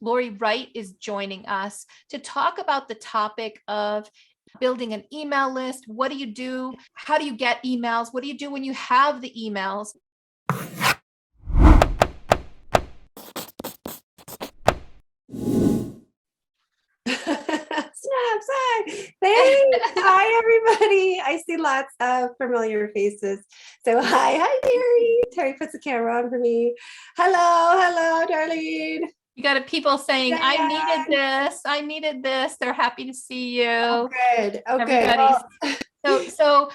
Laurie Wright is joining us to talk about the topic of building an email list. What do you do? How do you get emails? What do you do when you have the emails? Snaps. Thanks. Hi, everybody. I see lots of familiar faces. So hi, Terry. Terry puts the camera on for me. Hello, darling. You got people saying, I needed this. They're happy to see you. Oh, good. Everybody's. So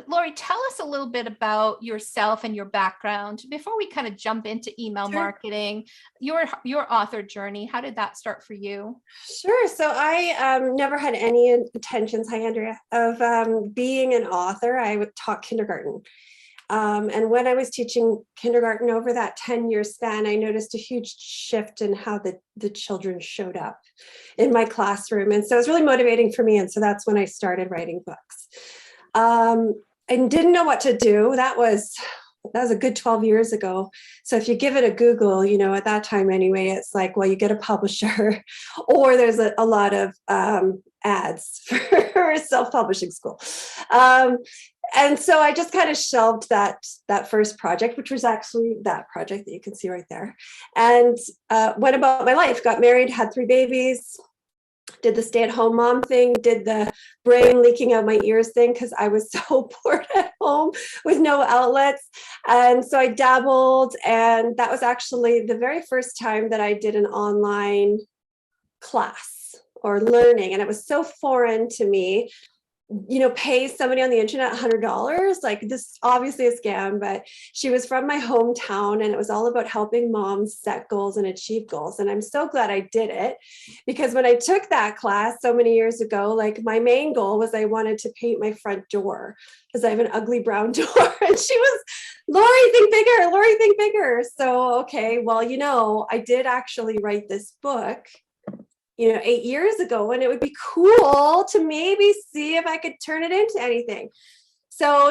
Laurie, tell us a little bit about yourself and your background before we kind of jump into email marketing, your author journey. How did that start for you? Sure. So I never had any intentions, hi, Andrea, of being an author. I would taught kindergarten. And when I was teaching kindergarten over that 10-year span, I noticed a huge shift in how the children showed up in my classroom. And so it was really motivating for me. And so that's when I started writing books. And didn't know what to do. That was a good 12 years ago. So if you give it a Google, at that time anyway, it's like, well, you get a publisher or there's a lot of ads for self-publishing school. And so I just kind of shelved that first project, which was actually that project that you can see right there, and went about my life, got married, had 3 babies, did the stay-at-home mom thing, did the brain leaking out my ears thing because I was so bored at home with no outlets. And so I dabbled, and that was actually the very first time that I did an online class or learning. And it was so foreign to me. Pay somebody on the internet $100, like this, obviously a scam, but she was from my hometown and it was all about helping moms set goals and achieve goals. And I'm so glad I did it, because when I took that class so many years ago, like my main goal was I wanted to paint my front door because I have an ugly brown door. And she was, Laurie, think bigger. So, okay, well, I did actually write this book 8 years ago, and it would be cool to maybe see if I could turn it into anything. So,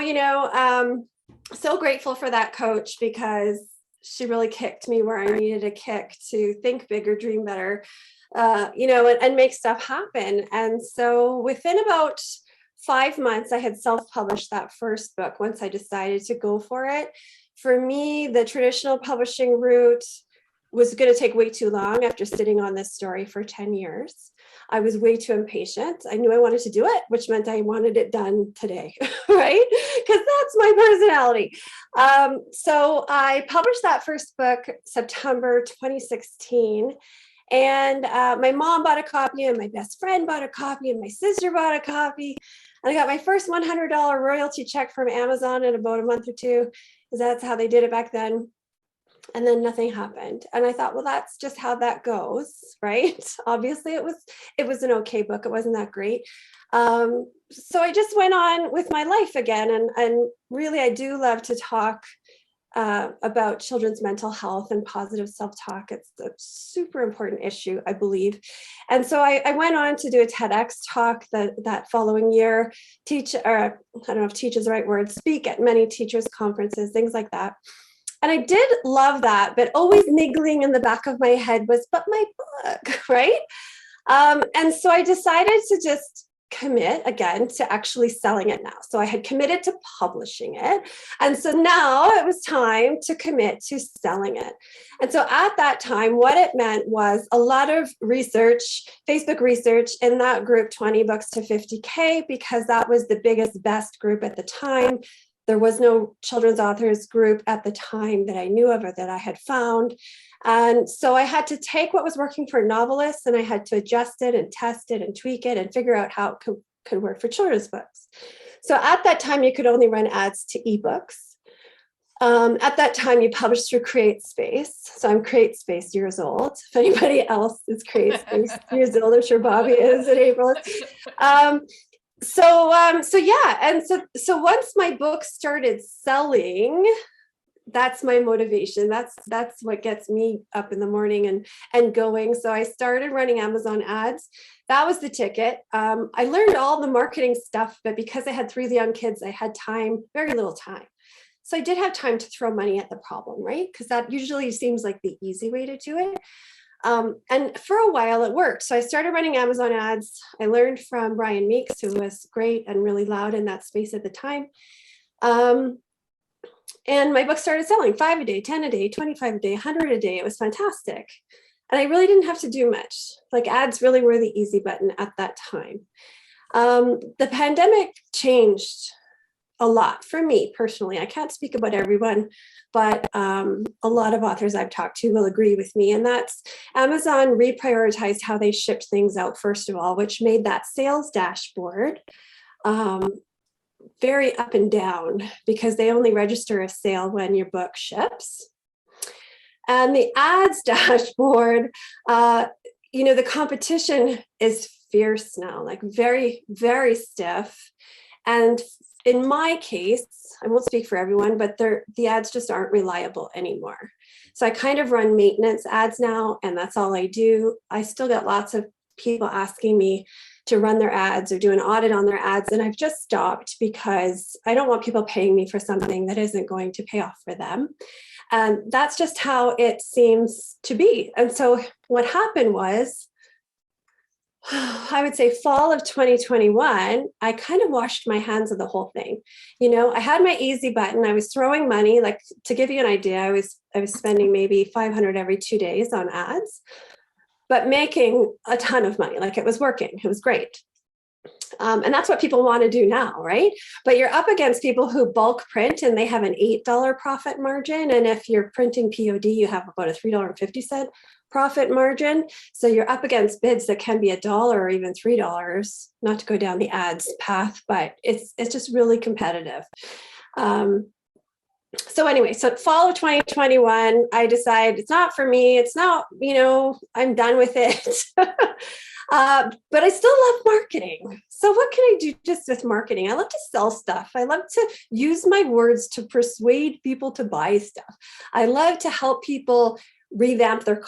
so grateful for that coach, because she really kicked me where I needed a kick to think bigger, dream better, and make stuff happen. And so within about 5 months, I had self-published that first book once I decided to go for it. For me, the traditional publishing route was going to take way too long after sitting on this story for 10 years. I was way too impatient. I knew I wanted to do it, which meant I wanted it done today, right? Because that's my personality. So I published that first book September 2016. And my mom bought a copy, and my best friend bought a copy, and my sister bought a copy. And I got my first $100 royalty check from Amazon in about a month or two, because that's how they did it back then. And then nothing happened. And I thought, well, that's just how that goes, right? Obviously, it was an okay book. It wasn't that great. So I just went on with my life again. And really, I do love to talk about children's mental health and positive self-talk. It's a super important issue, I believe. And so I went on to do a TEDx talk that following year, I don't know if teach is the right word, speak at many teachers' conferences, things like that. And I did love that, but always niggling in the back of my head was, but my book, right? And so I decided to just commit again to actually selling it now. So I had committed to publishing it. And so now it was time to commit to selling it. And so at that time, what it meant was a lot of research, Facebook research in that group, 20 books to 50K, because that was the biggest, best group at the time. There was no children's authors group at the time that I knew of or that I had found. And so I had to take what was working for novelists, and I had to adjust it and test it and tweak it and figure out how it could work for children's books. So at that time, you could only run ads to ebooks. At that time, you published through CreateSpace. So I'm CreateSpace years old. If anybody else is CreateSpace years old, I'm sure Bobby is and April is. So yeah. And so once my book started selling, that's my motivation. That's what gets me up in the morning and going. So I started running Amazon ads. That was the ticket. I learned all the marketing stuff, but because I had 3 young kids, I had time, very little time. So I did have time to throw money at the problem, right? Because that usually seems like the easy way to do it. And for a while it worked. So I started running Amazon ads. I learned from Brian Meeks, who was great and really loud in that space at the time. And my book started selling 5 a day, 10 a day, 25 a day, 100 a day. It was fantastic. And I really didn't have to do much. Like ads really were the easy button at that time. The pandemic changed a lot for me personally. I can't speak about everyone, but a lot of authors I've talked to will agree with me. And that's Amazon reprioritized how they shipped things out, first of all, which made that sales dashboard very up and down because they only register a sale when your book ships. And the ads dashboard, the competition is fierce now, like very, very stiff. And in my case, I won't speak for everyone, but the ads just aren't reliable anymore. So I kind of run maintenance ads now, and that's all I do. I still get lots of people asking me to run their ads or do an audit on their ads. And I've just stopped because I don't want people paying me for something that isn't going to pay off for them. And that's just how it seems to be. And so what happened was, I would say fall of 2021, I kind of washed my hands of the whole thing. I had my easy button. I was throwing money, like to give you an idea, I was spending maybe 500 every 2 days on ads, but making a ton of money. Like it was working. It was great. And that's what people want to do now, right? But you're up against people who bulk print and they have an $8 profit margin. And if you're printing POD, you have about a $3.50 profit margin. So you're up against bids that can be $1 or even $3, not to go down the ads path, but it's just really competitive. So anyway, so fall of 2021, I decided it's not for me. It's not, I'm done with it. But I still love marketing. So what can I do just with marketing? I love to sell stuff. I love to use my words to persuade people to buy stuff. I love to help people revamp their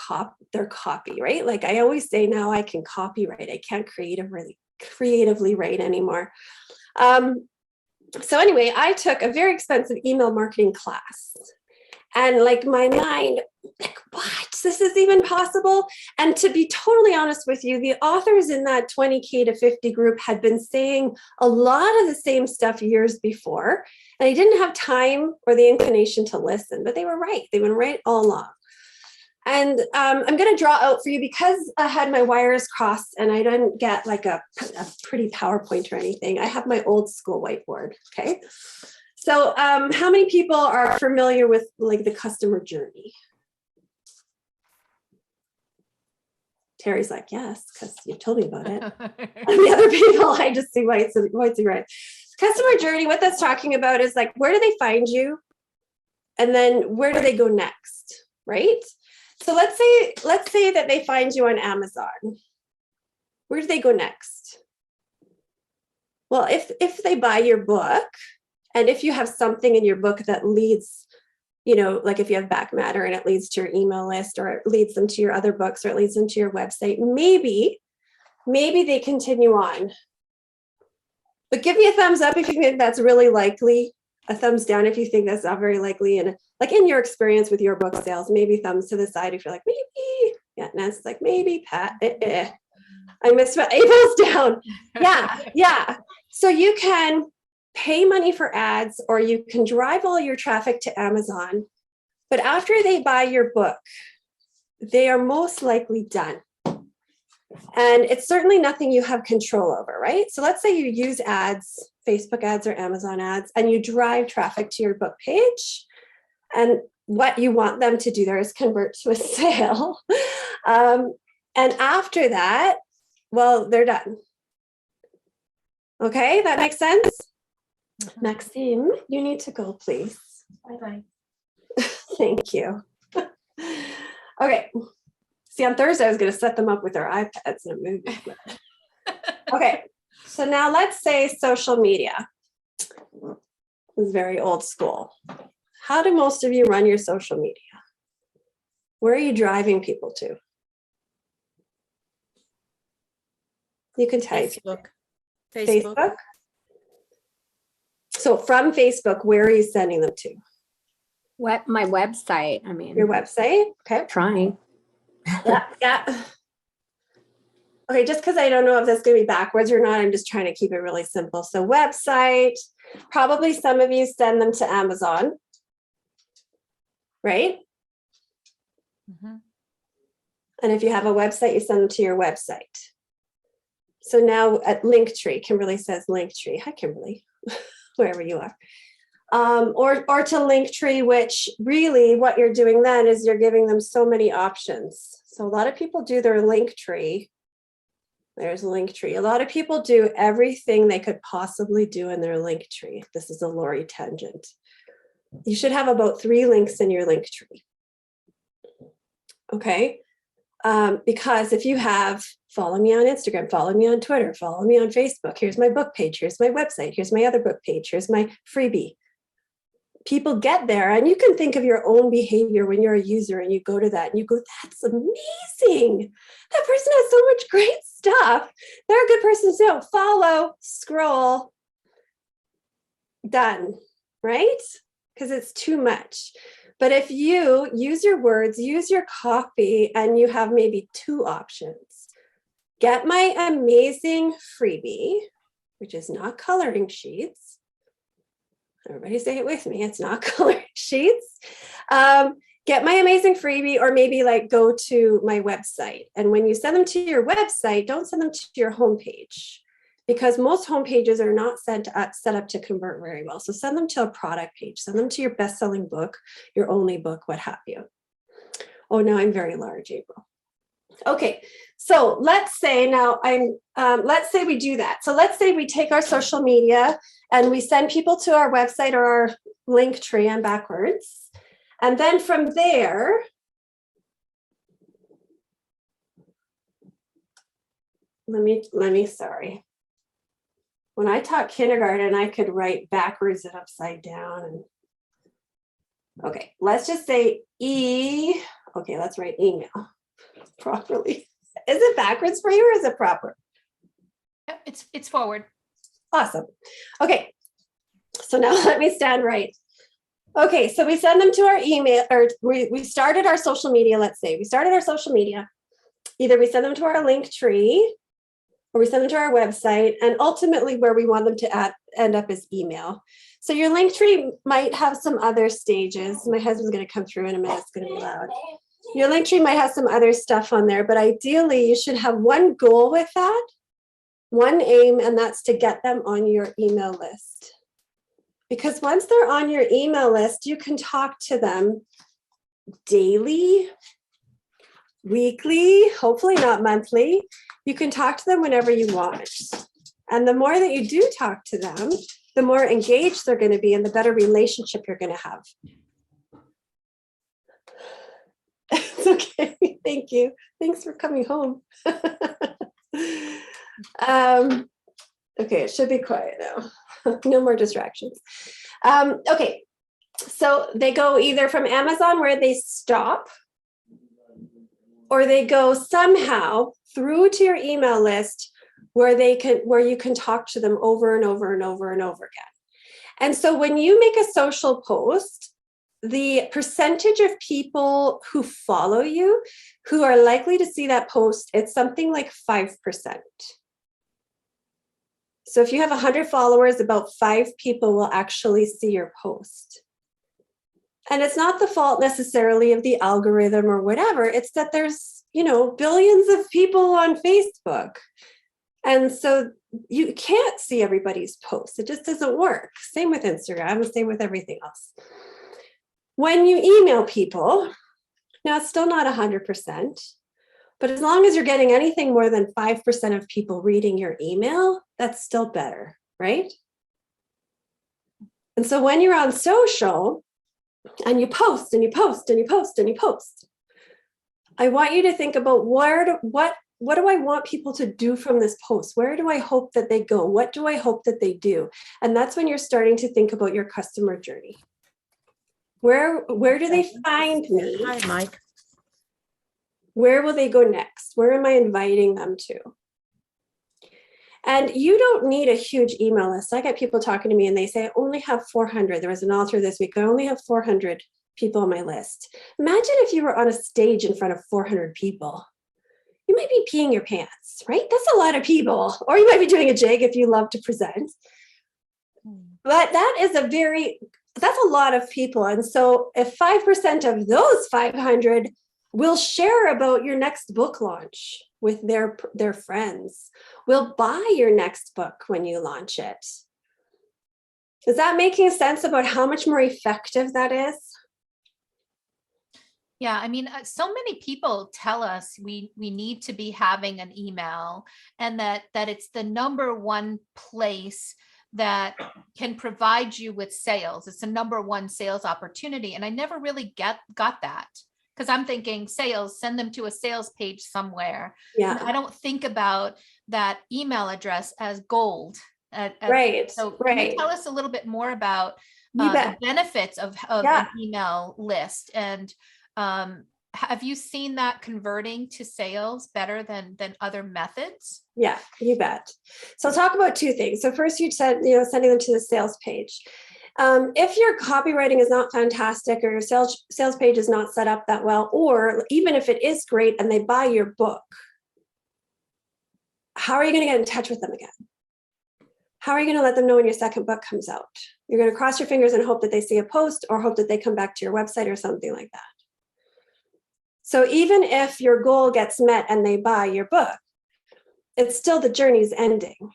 copy, right? Like I always say now I can copyright. I can't creatively write anymore. So anyway, I took a very expensive email marketing class. And like my mind, like, what? This is even possible? And to be totally honest with you, the authors in that 20K to 50 group had been saying a lot of the same stuff years before. And I didn't have time or the inclination to listen, but they were right. They were right all along. And I'm going to draw out for you because I had my wires crossed and I didn't get like a pretty PowerPoint or anything. I have my old school whiteboard. Okay. So how many people are familiar with like the customer journey? Terry's like, yes, because you told me about it. And the other people, I just see whites and red. Customer journey, what that's talking about is like, where do they find you? And then where do they go next, right? So let's say that they find you on Amazon. Where do they go next? Well, if they buy your book, and if you have something in your book that leads, like if you have back matter and it leads to your email list or it leads them to your other books or it leads them to your website, maybe they continue on. But give me a thumbs up if you think that's really likely, a thumbs down if you think that's not very likely. And like in your experience with your book sales, maybe thumbs to the side if you're like, maybe. Yeah, Nancy's like, maybe, Pat. I missed Abel's down. Yeah. So you can pay money for ads or you can drive all your traffic to Amazon. But after they buy your book, they are most likely done. And it's certainly nothing you have control over, right? So let's say you use ads, Facebook ads or Amazon ads, and you drive traffic to your book page. And what you want them to do there is convert to a sale. And after that, well, they're done. Okay, that makes sense? Mm-hmm. Maxime, you need to go, please. Bye-bye. Thank you. Okay. See, on Thursday, I was going to set them up with their iPads and a movie. Okay. So now let's say social media. This is very old school. How do most of you run your social media? Where are you driving people to? You can type. Facebook. So from Facebook, where are you sending them to? My website. Your website. Okay. Trying. Yeah, yeah. Okay, just because I don't know if that's going to be backwards or not, I'm just trying to keep it really simple. So website, probably some of you send them to Amazon, right? Mhm. And if you have a website, you send them to your website. So now at Linktree, Kimberly says Linktree. Hi, Kimberly, wherever you are. Or to Linktree, which really what you're doing then is you're giving them so many options. So a lot of people do their Linktree. There's Linktree. A lot of people do everything they could possibly do in their Linktree. This is a Laurie tangent. You should have about 3 links in your Linktree. Okay. Because if you have follow me on Instagram, follow me on Twitter, follow me on Facebook, here's my book page, here's my website, here's my other book page, here's my freebie. People get there, and you can think of your own behavior when you're a user and you go to that and you go, that's amazing. That person has so much great stuff. They're a good person to follow, scroll, done, right? Because it's too much. But if you use your words, use your copy, and you have maybe 2 options, get my amazing freebie, which is not coloring sheets. Everybody say it with me. It's not coloring sheets. Get my amazing freebie, or maybe like go to my website. And when you send them to your website, don't send them to your homepage, because most homepages are not set up to convert very well. So send them to a product page, send them to your best-selling book, your only book, what have you. Oh, now I'm very large, April. Okay, so let's say now let's say we do that. So let's say we take our social media and we send people to our website or our link tree and backwards. And then from there, let me, sorry. When I taught kindergarten, I could write backwards and upside down. And okay, let's just say okay, let's write email properly. Is it backwards for you, or is it proper? It's forward. Awesome. Okay, so now let me stand right. Okay, so we send them to our email, or we started our social media. Let's say we started our social media. Either we send them to our link tree, or we send them to our website, and ultimately where we want them to end up is email. So your link tree might have some other stages. My husband's going to come through in a minute. It's going to be loud. Your link tree might have some other stuff on there, but ideally you should have one goal with that, one aim, and that's to get them on your email list. Because once they're on your email list, you can talk to them daily, weekly, hopefully not monthly. You can talk to them whenever you want. And the more that you do talk to them, the more engaged they're going to be and the better relationship you're going to have. It's okay. Thank you. Thanks for coming home. Okay, it should be quiet now. No more distractions. Okay, so they go either from Amazon, where they stop, or they go somehow through to your email list where you can talk to them over and over and over and over again. And so when you make a social post, the percentage of people who follow you who are likely to see that post, it's something like 5%. So if you have 100 followers, about 5 people will actually see your post. And it's not the fault necessarily of the algorithm or whatever. It's that there's, billions of people on Facebook. And so you can't see everybody's posts. It just doesn't work. Same with Instagram, same with everything else. When you email people, now it's still not 100%, but as long as you're getting anything more than 5% of people reading your email, that's still better, right? And so when you're on social and you post and you post and you post and you post, I want you to think about what do I want people to do from this post? Where do I hope that they go? What do I hope that they do? And that's when you're starting to think about your customer journey. Where do they find me? Hi, Mike. Where will they go next? Where am I inviting them to? And you don't need a huge email list. I get people talking to me and they say, I only have 400. There was an author this week. I only have 400 people on my list. Imagine if you were on a stage in front of 400 people. You might be peeing your pants, right? That's a lot of people. Or you might be doing a jig if you love to present. But that's a lot of people. And so if 5% of those 500 will share about your next book launch with their friends, will buy your next book when you launch it. Is that making sense about how much more effective that is? Yeah, I mean, so many people tell us we need to be having an email, and that it's the number one place that can provide you with sales. It's the number one sales opportunity. And I never really got that, because I'm thinking sales, send them to a sales page somewhere. Yeah. And I don't think about that email address as gold. Right. So right. Can you tell us a little bit more about You the bet. benefits of Yeah. an email list? And have you seen that converting to sales better than other methods? Yeah, you bet. So I'll talk about two things. So first, you said, sending them to the sales page. If your copywriting is not fantastic, or your sales page is not set up that well, or even if it is great and they buy your book, how are you going to get in touch with them again? How are you going to let them know when your second book comes out? You're going to cross your fingers and hope that they see a post, or hope that they come back to your website or something like that. So even if your goal gets met and they buy your book, it's still the journey's ending.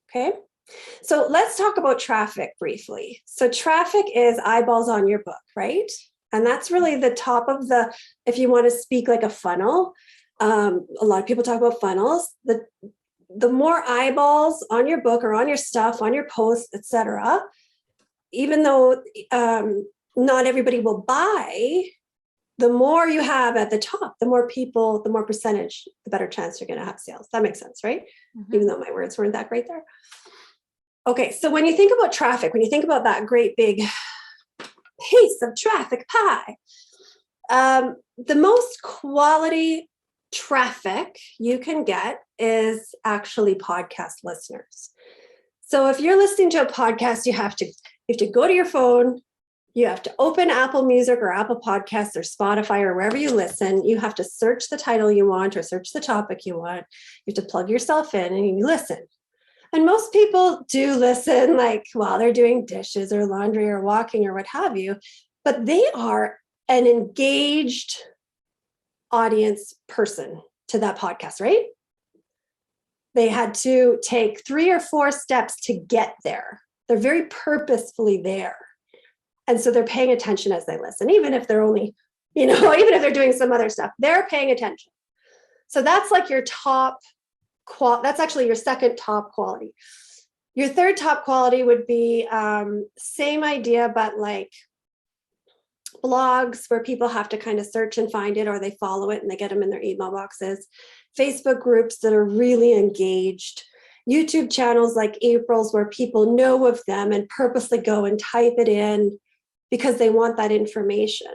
Okay. So let's talk about traffic briefly. So traffic is eyeballs on your book, right? And that's really the top of if you want to speak like a funnel, a lot of people talk about funnels. The more eyeballs on your book or on your stuff, on your posts, etc., even though not everybody will buy, the more you have at the top, the more people, the more percentage, the better chance you're going to have sales. That makes sense, right? Mm-hmm. Even though my words weren't that great there. Okay, so when you think about traffic, when you think about that great big piece of traffic pie, the most quality traffic you can get is actually podcast listeners. So if you're listening to a podcast, you have to go to your phone. You have to open Apple Music or Apple Podcasts or Spotify or wherever you listen. You have to search the title you want or search the topic you want. You have to plug yourself in and you listen. And most people do listen like while they're doing dishes or laundry or walking or what have you, but they are an engaged audience person to that podcast, right? They had to take 3 or 4 steps to get there. They're very purposefully there. And so they're paying attention as they listen, even if they're only, even if they're doing some other stuff, they're paying attention. So that's like your top that's actually your second top quality. Your third top quality would be same idea, but like blogs where people have to kind of search and find it, or they follow it and they get them in their email boxes. Facebook groups that are really engaged. YouTube channels like April's where people know of them and purposely go and type it in because they want that information.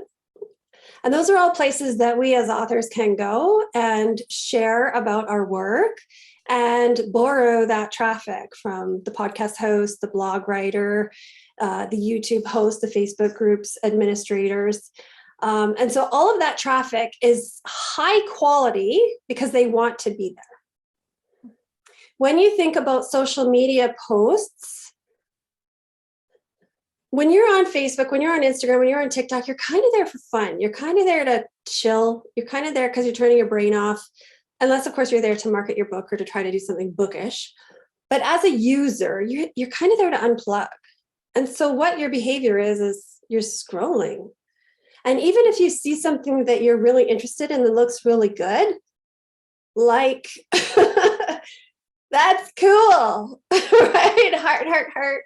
And those are all places that we as authors can go and share about our work and borrow that traffic from the podcast host, the blog writer, the YouTube host, the Facebook groups, administrators. And so all of that traffic is high quality because they want to be there. When you think about social media posts, when you're on Facebook, when you're on Instagram, when you're on TikTok, you're kind of there for fun. You're kind of there to chill. You're kind of there because you're turning your brain off, unless, of course, you're there to market your book or to try to do something bookish. But as a user, you're kind of there to unplug. And so what your behavior is you're scrolling. And even if you see something that you're really interested in that looks really good, like, that's cool, right? Heart.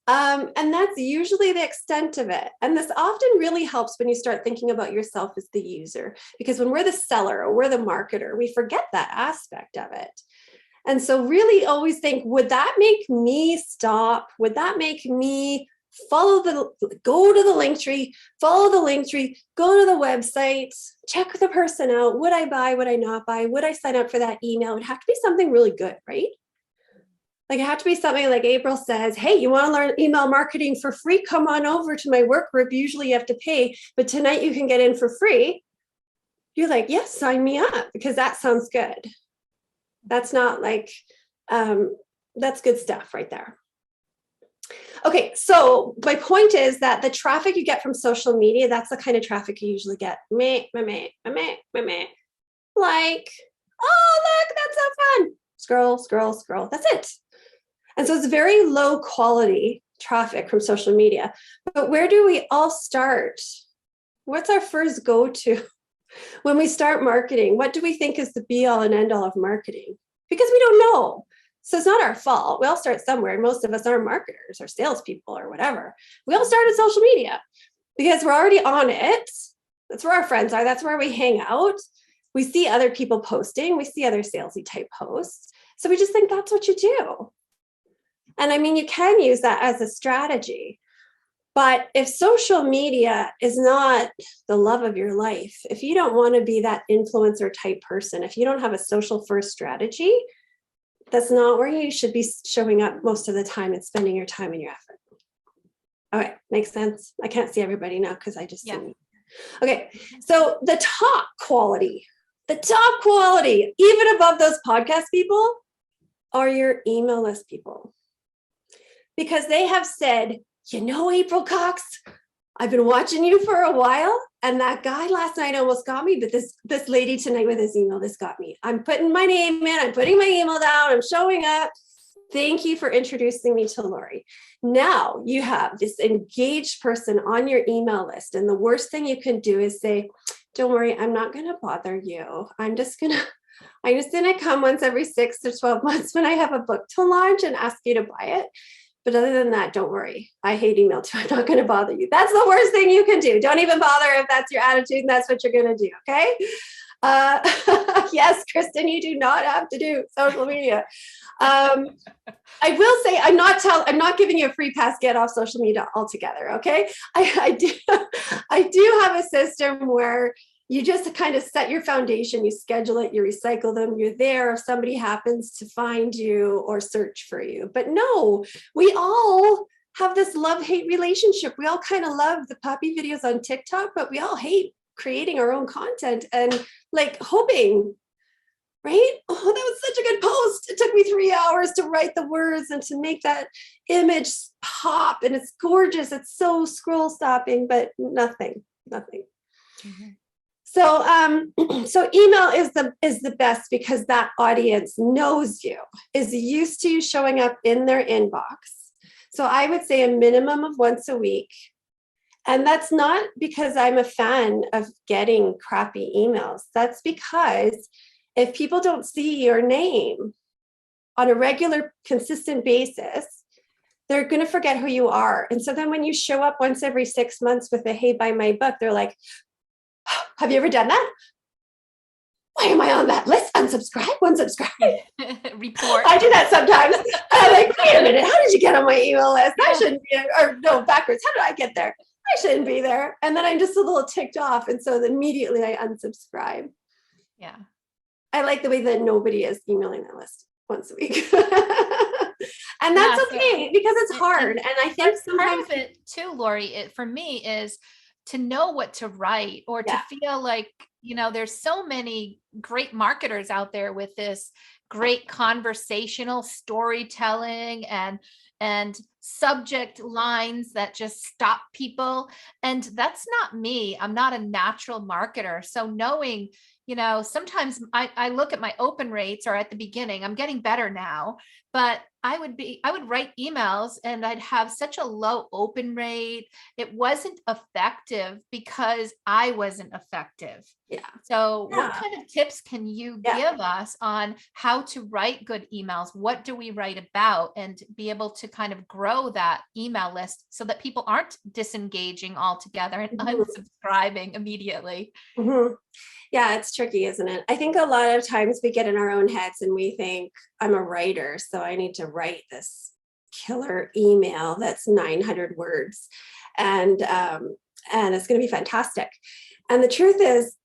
And that's usually the extent of it. And this often really helps when you start thinking about yourself as the user, because when we're the seller or we're the marketer, we forget that aspect of it. And so really always think, would that make me stop? Would that make me go to the link tree, follow the link tree, go to the website, check the person out? Would I buy? Would I not buy? Would I sign up for that email? It would have to be something really good, right? Like it had to be something like April says, hey, you want to learn email marketing for free? Come on over to my work group. Usually you have to pay, but tonight you can get in for free. You're like, yes, sign me up, because that sounds good. That's not like, that's good stuff right there. Okay, so my point is that the traffic you get from social media, that's the kind of traffic you usually get. Like, oh, look, that's so fun. Scroll, scroll, scroll. That's it. And so it's very low quality traffic from social media. But where do we all start? What's our first go-to when we start marketing? What do we think is the be all and end all of marketing? Because we don't know. So it's not our fault. We all start somewhere. And most of us are marketers or salespeople or whatever. We all started social media because we're already on it. That's where our friends are. That's where we hang out. We see other people posting. We see other salesy type posts. So we just think that's what you do. And I mean, you can use that as a strategy. But if social media is not the love of your life, if you don't want to be that influencer type person, if you don't have a social first strategy, that's not where you should be showing up most of the time and spending your time and your effort. All right, makes sense. I can't see everybody now because I just see. Okay, so the top quality, even above those podcast people, are your email list people. Because they have said, you know, April Cox, I've been watching you for a while, and that guy last night almost got me, but this lady tonight with his email, this got me. I'm putting my name in, I'm putting my email down, I'm showing up. Thank you for introducing me to Laurie. Now you have this engaged person on your email list, and the worst thing you can do is say, don't worry, I'm not going to bother you. I'm just going to come once every 6 to 12 months when I have a book to launch and ask you to buy it. But other than that, don't worry. I hate email too. I'm not going to bother you. That's the worst thing you can do. Don't even bother if that's your attitude and that's what you're going to do. Okay. Yes, Kristen, you do not have to do social media. I will say I'm not giving you a free pass, get off social media altogether. Okay. I do have a system where you just kind of set your foundation, you schedule it, you recycle them, you're there if somebody happens to find you or search for you. But no, we all have this love-hate relationship. We all kind of love the puppy videos on TikTok, but we all hate creating our own content and like hoping, right? Oh, that was such a good post. It took me 3 hours to write the words and to make that image pop, and it's gorgeous. It's so scroll stopping, but nothing. Mm-hmm. So email is the best because that audience knows you, is used to you showing up in their inbox. So I would say a minimum of once a week. And that's not because I'm a fan of getting crappy emails. That's because if people don't see your name on a regular, consistent basis, they're going to forget who you are. And so then when you show up once every 6 months with a, hey, buy my book, they're like, have you ever done that? Why am I on that list? Unsubscribe. Report. I do that sometimes. I'm like, wait a minute, how did you get on my email list? I shouldn't be, or no, backwards. How did I get there? I shouldn't be there. And then I'm just a little ticked off. And so immediately I unsubscribe. Yeah. I like the way that nobody is emailing their list once a week. And that's okay because it's hard. And I think sometimes part of it too, Laurie, for me is to know what to write or to feel like, there's so many great marketers out there with this great conversational storytelling and subject lines that just stop people. And that's not me. I'm not a natural marketer. So knowing, sometimes I look at my open rates, or at the beginning, I'm getting better now, but I would write emails and I'd have such a low open rate. It wasn't effective because I wasn't effective. Yeah. So what kind of tips can you give us on how to write good emails? What do we write about, and be able to kind of grow that email list so that people aren't disengaging altogether and unsubscribing immediately? Mm-hmm. Yeah, it's tricky, isn't it? I think a lot of times we get in our own heads and we think, I'm a writer, so I need to write this killer email that's 900 words, and it's going to be fantastic. And the truth is,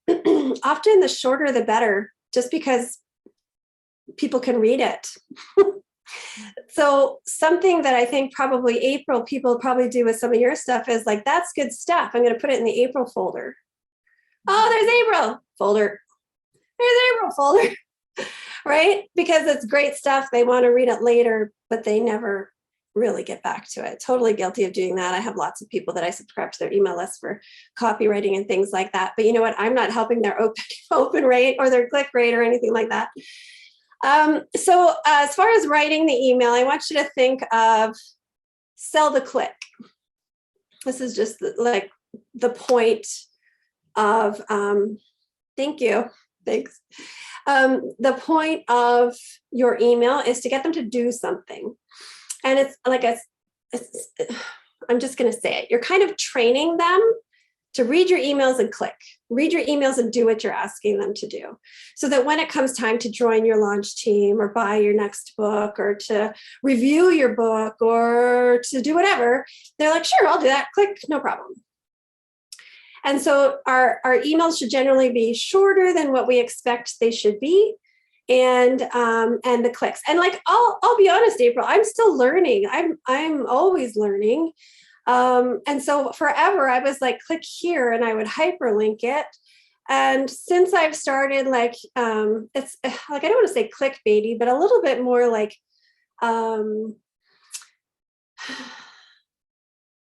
often the shorter the better, just because people can read it. So something that I think probably April people probably do with some of your stuff is like, that's good stuff. I'm going to put it in the April folder. Oh, there's April folder. There's April folder. Right? Because it's great stuff. They want to read it later, but they never really get back to it. Totally guilty of doing that. I have lots of people that I subscribe to their email list for copywriting and things like that. But you know what? I'm not helping their open rate or their click rate or anything like that. So as far as writing the email, I want you to think of sell the click. This is just like the point of, thank you. Thanks. The point of your email is to get them to do something. And it's like, I'm just going to say it. You're kind of training them to read your emails and click, read your emails and do what you're asking them to do. So that when it comes time to join your launch team or buy your next book or to review your book or to do whatever, they're like, sure, I'll do that. Click, no problem. And so our emails should generally be shorter than what we expect they should be. And the clicks. And like, I'll be honest, April, I'm still learning. I'm always learning. And so forever I was like, click here and I would hyperlink it. And since I've started like, it's like, I don't want to say clickbaity, but a little bit more like,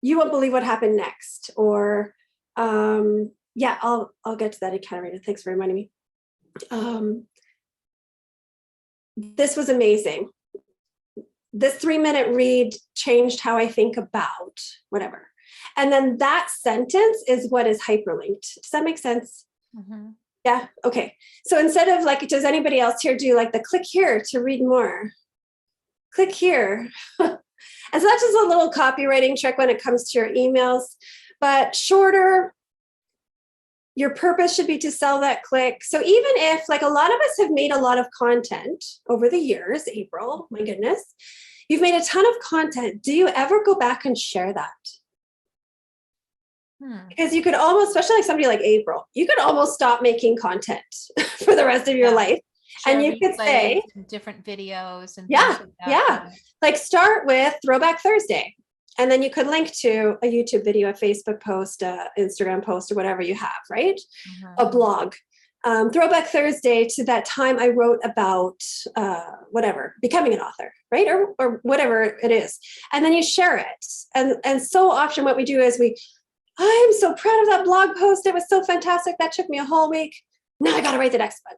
you won't believe what happened next. Or yeah, I'll get to that account. Thanks for reminding me. This was amazing. This 3-minute read changed how I think about whatever. And then that sentence is what is hyperlinked. Does that make sense? Mm-hmm. Yeah. Okay. So instead of like, does anybody else here do like the click here to read more? Click here. And so that's just a little copywriting trick when it comes to your emails, but shorter. Your purpose should be to sell that click. So even if like a lot of us have made a lot of content over the years, April, my goodness, you've made a ton of content. Do you ever go back and share that? Because you could almost, especially like somebody like April, you could almost stop making content for the rest of your life. Share and you could say different videos and yeah, like start with Throwback Thursday. And then you could link to a YouTube video, a Facebook post, Instagram post, or whatever you have, right? Mm-hmm. A blog. Throwback Thursday to that time I wrote about whatever, becoming an author, right? Or whatever it is. And then you share it. And so often what we do is I'm so proud of that blog post. It was so fantastic. That took me a whole week. Now I got to write the next one.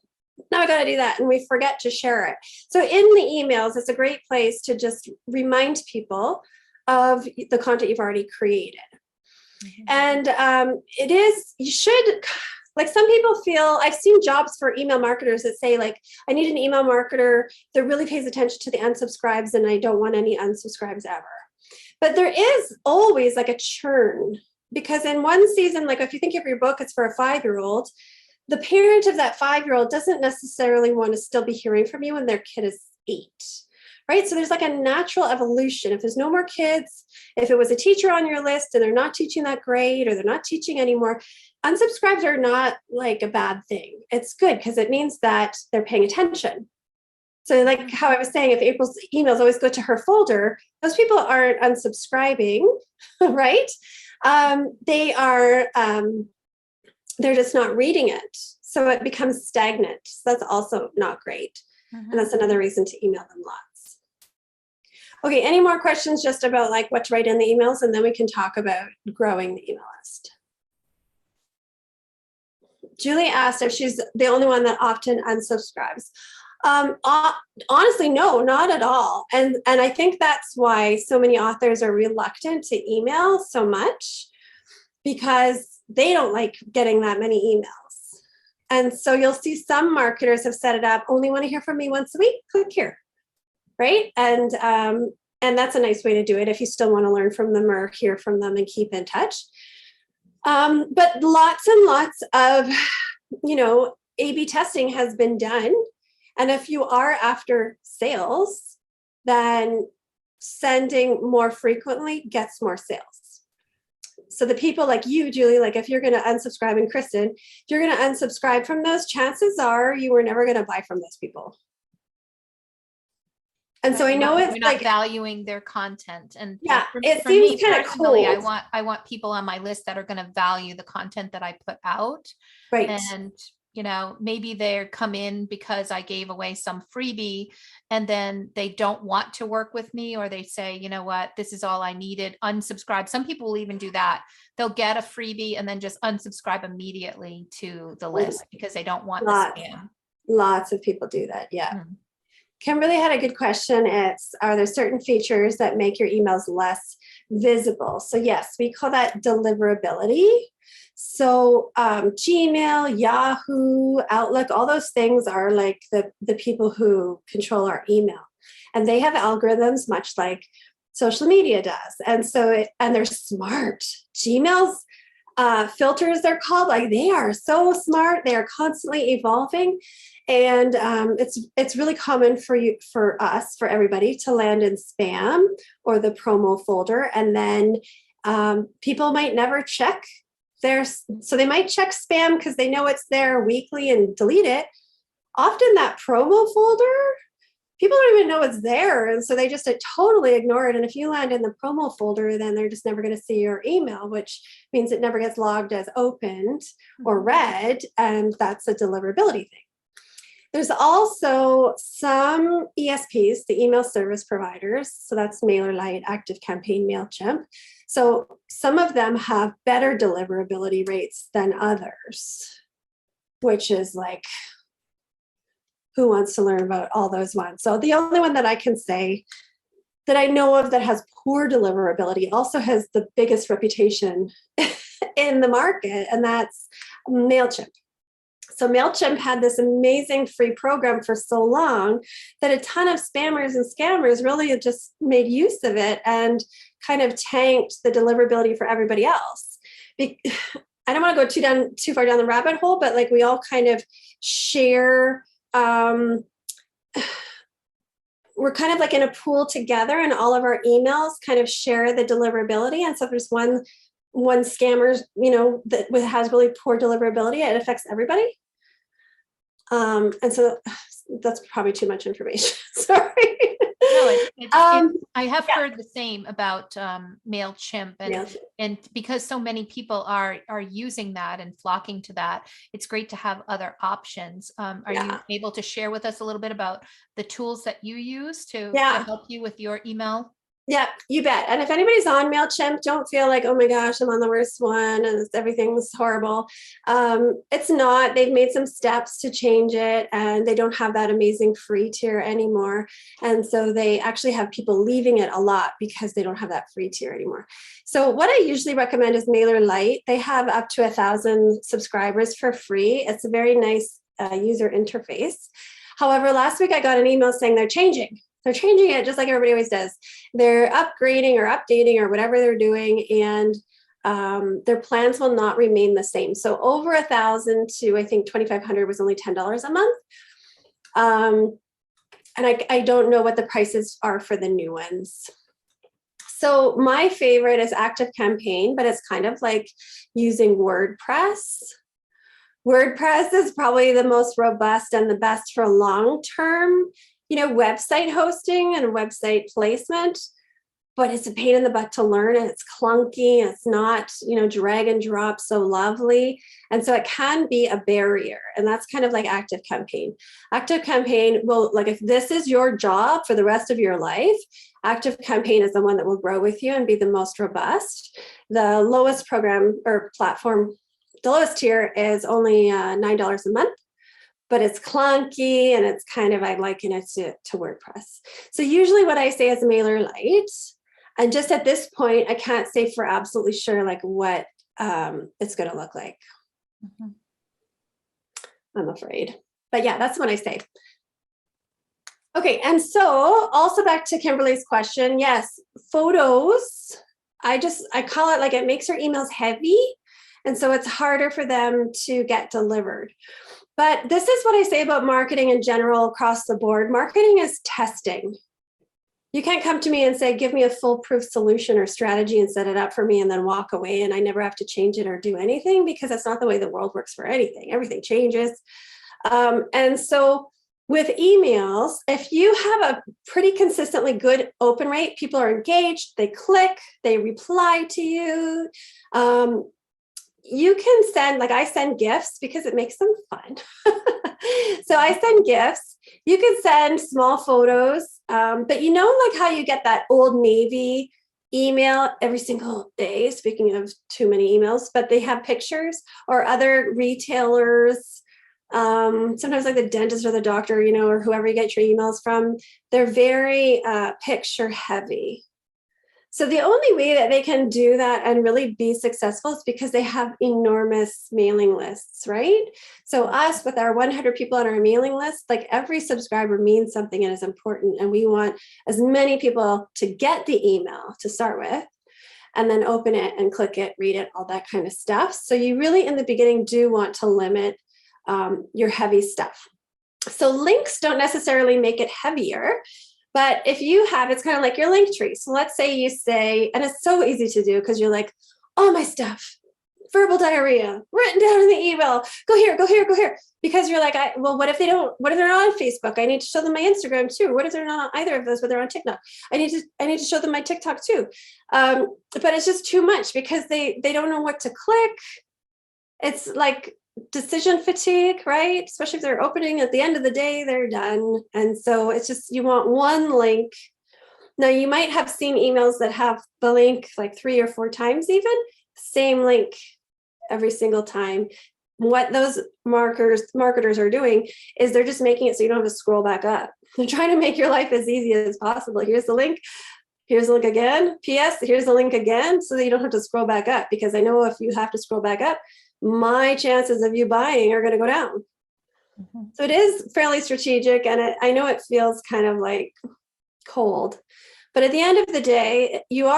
Now I got to do that. And we forget to share it. So in the emails, it's a great place to just remind people of the content you've already created. Mm-hmm. And it is, you should, like some people feel, I've seen jobs for email marketers that say like, I need an email marketer that really pays attention to the unsubscribes and I don't want any unsubscribes ever. But there is always like a churn because in one season, like if you think of your book, it's for a 5-year-old, the parent of that 5-year-old doesn't necessarily want to still be hearing from you when their kid is 8. Right? So there's like a natural evolution. If there's no more kids, if it was a teacher on your list and they're not teaching that grade or they're not teaching anymore, unsubscribes are not like a bad thing. It's good because it means that they're paying attention. So like how I was saying, if April's emails always go to her folder, those people aren't unsubscribing, right? They are, they're just not reading it. So it becomes stagnant. So that's also not great. Mm-hmm. And that's another reason to email them lots. Okay, any more questions just about like what to write in the emails, and then we can talk about growing the email list. Julie asked if she's the only one that often unsubscribes. Honestly, no, not at all. And I think that's why so many authors are reluctant to email so much because they don't like getting that many emails. And so you'll see some marketers have set it up, only want to hear from me once a week, click here. Right. And that's a nice way to do it if you still want to learn from them or hear from them and keep in touch. But lots and lots of, A/B testing has been done. And if you are after sales, then sending more frequently gets more sales. So the people like you, Julie, like if you're going to unsubscribe, and Kristen, if you're going to unsubscribe from those, chances are you were never going to buy from those people. And so I know it's You're not like, valuing their content. And yeah, it for me seems kind of personally, cold. I want people on my list that are going to value the content that I put out. Right. And, maybe they come in because I gave away some freebie and then they don't want to work with me, or they say, you know what, this is all I needed, unsubscribe. Some people will even do that. They'll get a freebie and then just unsubscribe immediately to the list because they don't want the spam. Lots of people do that. Yeah. Mhm. Kimberly had a good question. Are there certain features that make your emails less visible? So yes, we call that deliverability. So Gmail, Yahoo, Outlook, all those things are like the people who control our email. And they have algorithms much like social media does. And so, and they're smart. Gmail's filters, they're called, like they are so smart. They are constantly evolving. And it's really common for everybody to land in spam or the promo folder. And then people might never check so they might check spam because they know it's there weekly and delete it. Often that promo folder, people don't even know it's there. And so they just totally ignore it. And if you land in the promo folder, then they're just never going to see your email, which means it never gets logged as opened or read. And that's a deliverability thing. There's also some ESPs, the email service providers. So that's MailerLite, ActiveCampaign, MailChimp. So some of them have better deliverability rates than others, which is like, who wants to learn about all those ones? So the only one that I can say that I know of that has poor deliverability also has the biggest reputation in the market, and that's MailChimp. So MailChimp had this amazing free program for so long that a ton of spammers and scammers really just made use of it and kind of tanked the deliverability for everybody else. I don't want to go too far down the rabbit hole, but like we all kind of share, we're kind of like in a pool together, and all of our emails kind of share the deliverability. And so if there's one scammer, that has really poor deliverability, it affects everybody. And so that's probably too much information. Sorry. No, I have heard the same about MailChimp, and because so many people are using that and flocking to that, it's great to have other options. Are you able to share with us a little bit about the tools that you use to help you with your email? Yeah, you bet. And if anybody's on MailChimp, don't feel like, oh my gosh, I'm on the worst one and everything's horrible. It's not. They've made some steps to change it, and they don't have that amazing free tier anymore. And so they actually have people leaving it a lot because they don't have that free tier anymore. So what I usually recommend is MailerLite. They have up to 1,000 subscribers for free. It's a very nice user interface. However, last week I got an email saying they're changing. They're changing it just like everybody always does. They're upgrading or updating or whatever they're doing, and their plans will not remain the same. So over 1,000 to I think 2,500 was only $10 a month. And I don't know what the prices are for the new ones. So my favorite is ActiveCampaign, but it's kind of like using WordPress. WordPress is probably the most robust and the best for long-term, website hosting and website placement, but it's a pain in the butt to learn, and it's clunky. It's not, drag and drop so lovely. And so it can be a barrier. And that's kind of like ActiveCampaign. ActiveCampaign will, like, if this is your job for the rest of your life, ActiveCampaign is the one that will grow with you and be the most robust. The lowest program or platform, the lowest tier is only $9 a month. But it's clunky, and it's kind of, I liken it to WordPress. So usually what I say is MailerLite. And just at this point, I can't say for absolutely sure like what it's going to look like. Mm-hmm. I'm afraid. But yeah, that's what I say. Okay, and so also back to Kimberly's question. Yes, photos. I call it like it makes our emails heavy. And so it's harder for them to get delivered. But this is what I say about marketing in general across the board. Marketing is testing. You can't come to me and say, give me a foolproof solution or strategy and set it up for me and then walk away and I never have to change it or do anything, because that's not the way the world works for anything. Everything changes. And so with emails, if you have a pretty consistently good open rate, people are engaged, they click, they reply to you. You can send, like I send gifts because it makes them fun. So I send gifts. You can send small photos, but you know, like how you get that Old Navy email every single day, speaking of too many emails, but they have pictures, or other retailers, sometimes like the dentist or the doctor, you know, or whoever you get your emails from, they're very picture heavy. So the only way that they can do that and really be successful is because they have enormous mailing lists, right? So us, with our 100 people on our mailing list, like every subscriber means something and is important. And we want as many people to get the email to start with, and then open it and click it, read it, all that kind of stuff. So you really, in the beginning, do want to limit your heavy stuff. So links don't necessarily make it heavier. But if you have, it's kind of like your link tree. So let's say you say, and it's so easy to do because you're like, all my stuff, verbal diarrhea, written down in the email, go here, go here, go here. Because you're like, well, what if they're not on Facebook? I need to show them my Instagram too. What if they're not on either of those, but they're on TikTok? I need to show them my TikTok too. But it's just too much because they don't know what to click. It's like decision fatigue, right? Especially if they're opening at the end of the day, they're done. And so it's just, you want one link. Now you might have seen emails that have the link like 3 or 4 times, even same link every single time. What those marketers are doing is they're just making it so you don't have to scroll back up. They're trying to make your life as easy as possible. Here's the link. Here's the link again. PS, here's the link again, so that you don't have to scroll back up, because I know if you have to scroll back up, my chances of you buying are going to go down. Mm-hmm. So it is fairly strategic, and I know it feels kind of like cold, but at the end of the day, you're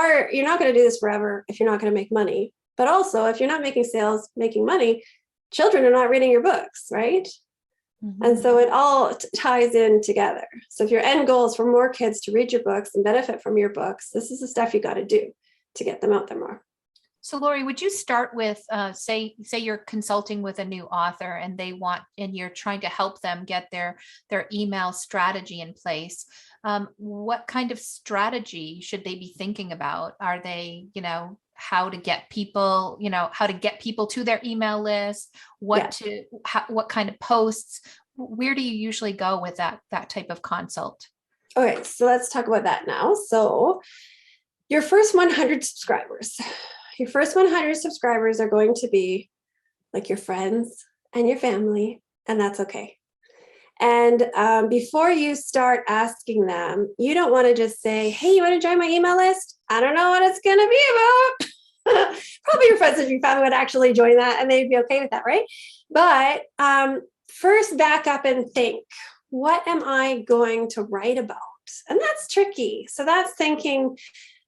not going to do this forever if you're not going to make money. But also, if you're not making sales, making money, children are not reading your books, right? Mm-hmm. And so it all ties in together. So if your end goal is for more kids to read your books and benefit from your books, this is the stuff you got to do to get them out there more. So Laurie, would you start with, say you're consulting with a new author and you're trying to help them get their email strategy in place. What kind of strategy should they be thinking about? Are they, how to get people to their email list, what kind of posts? Where do you usually go with that type of consult? Okay, so let's talk about that now. So your first 100 subscribers. Your first 100 subscribers are going to be like your friends and your family, and that's okay. And before you start asking them, you don't want to just say, hey, you want to join my email list? I don't know what it's going to be about. Probably your friends and your family would actually join that, and they'd be okay with that, right? But first back up and think, what am I going to write about? And that's tricky. So that's thinking,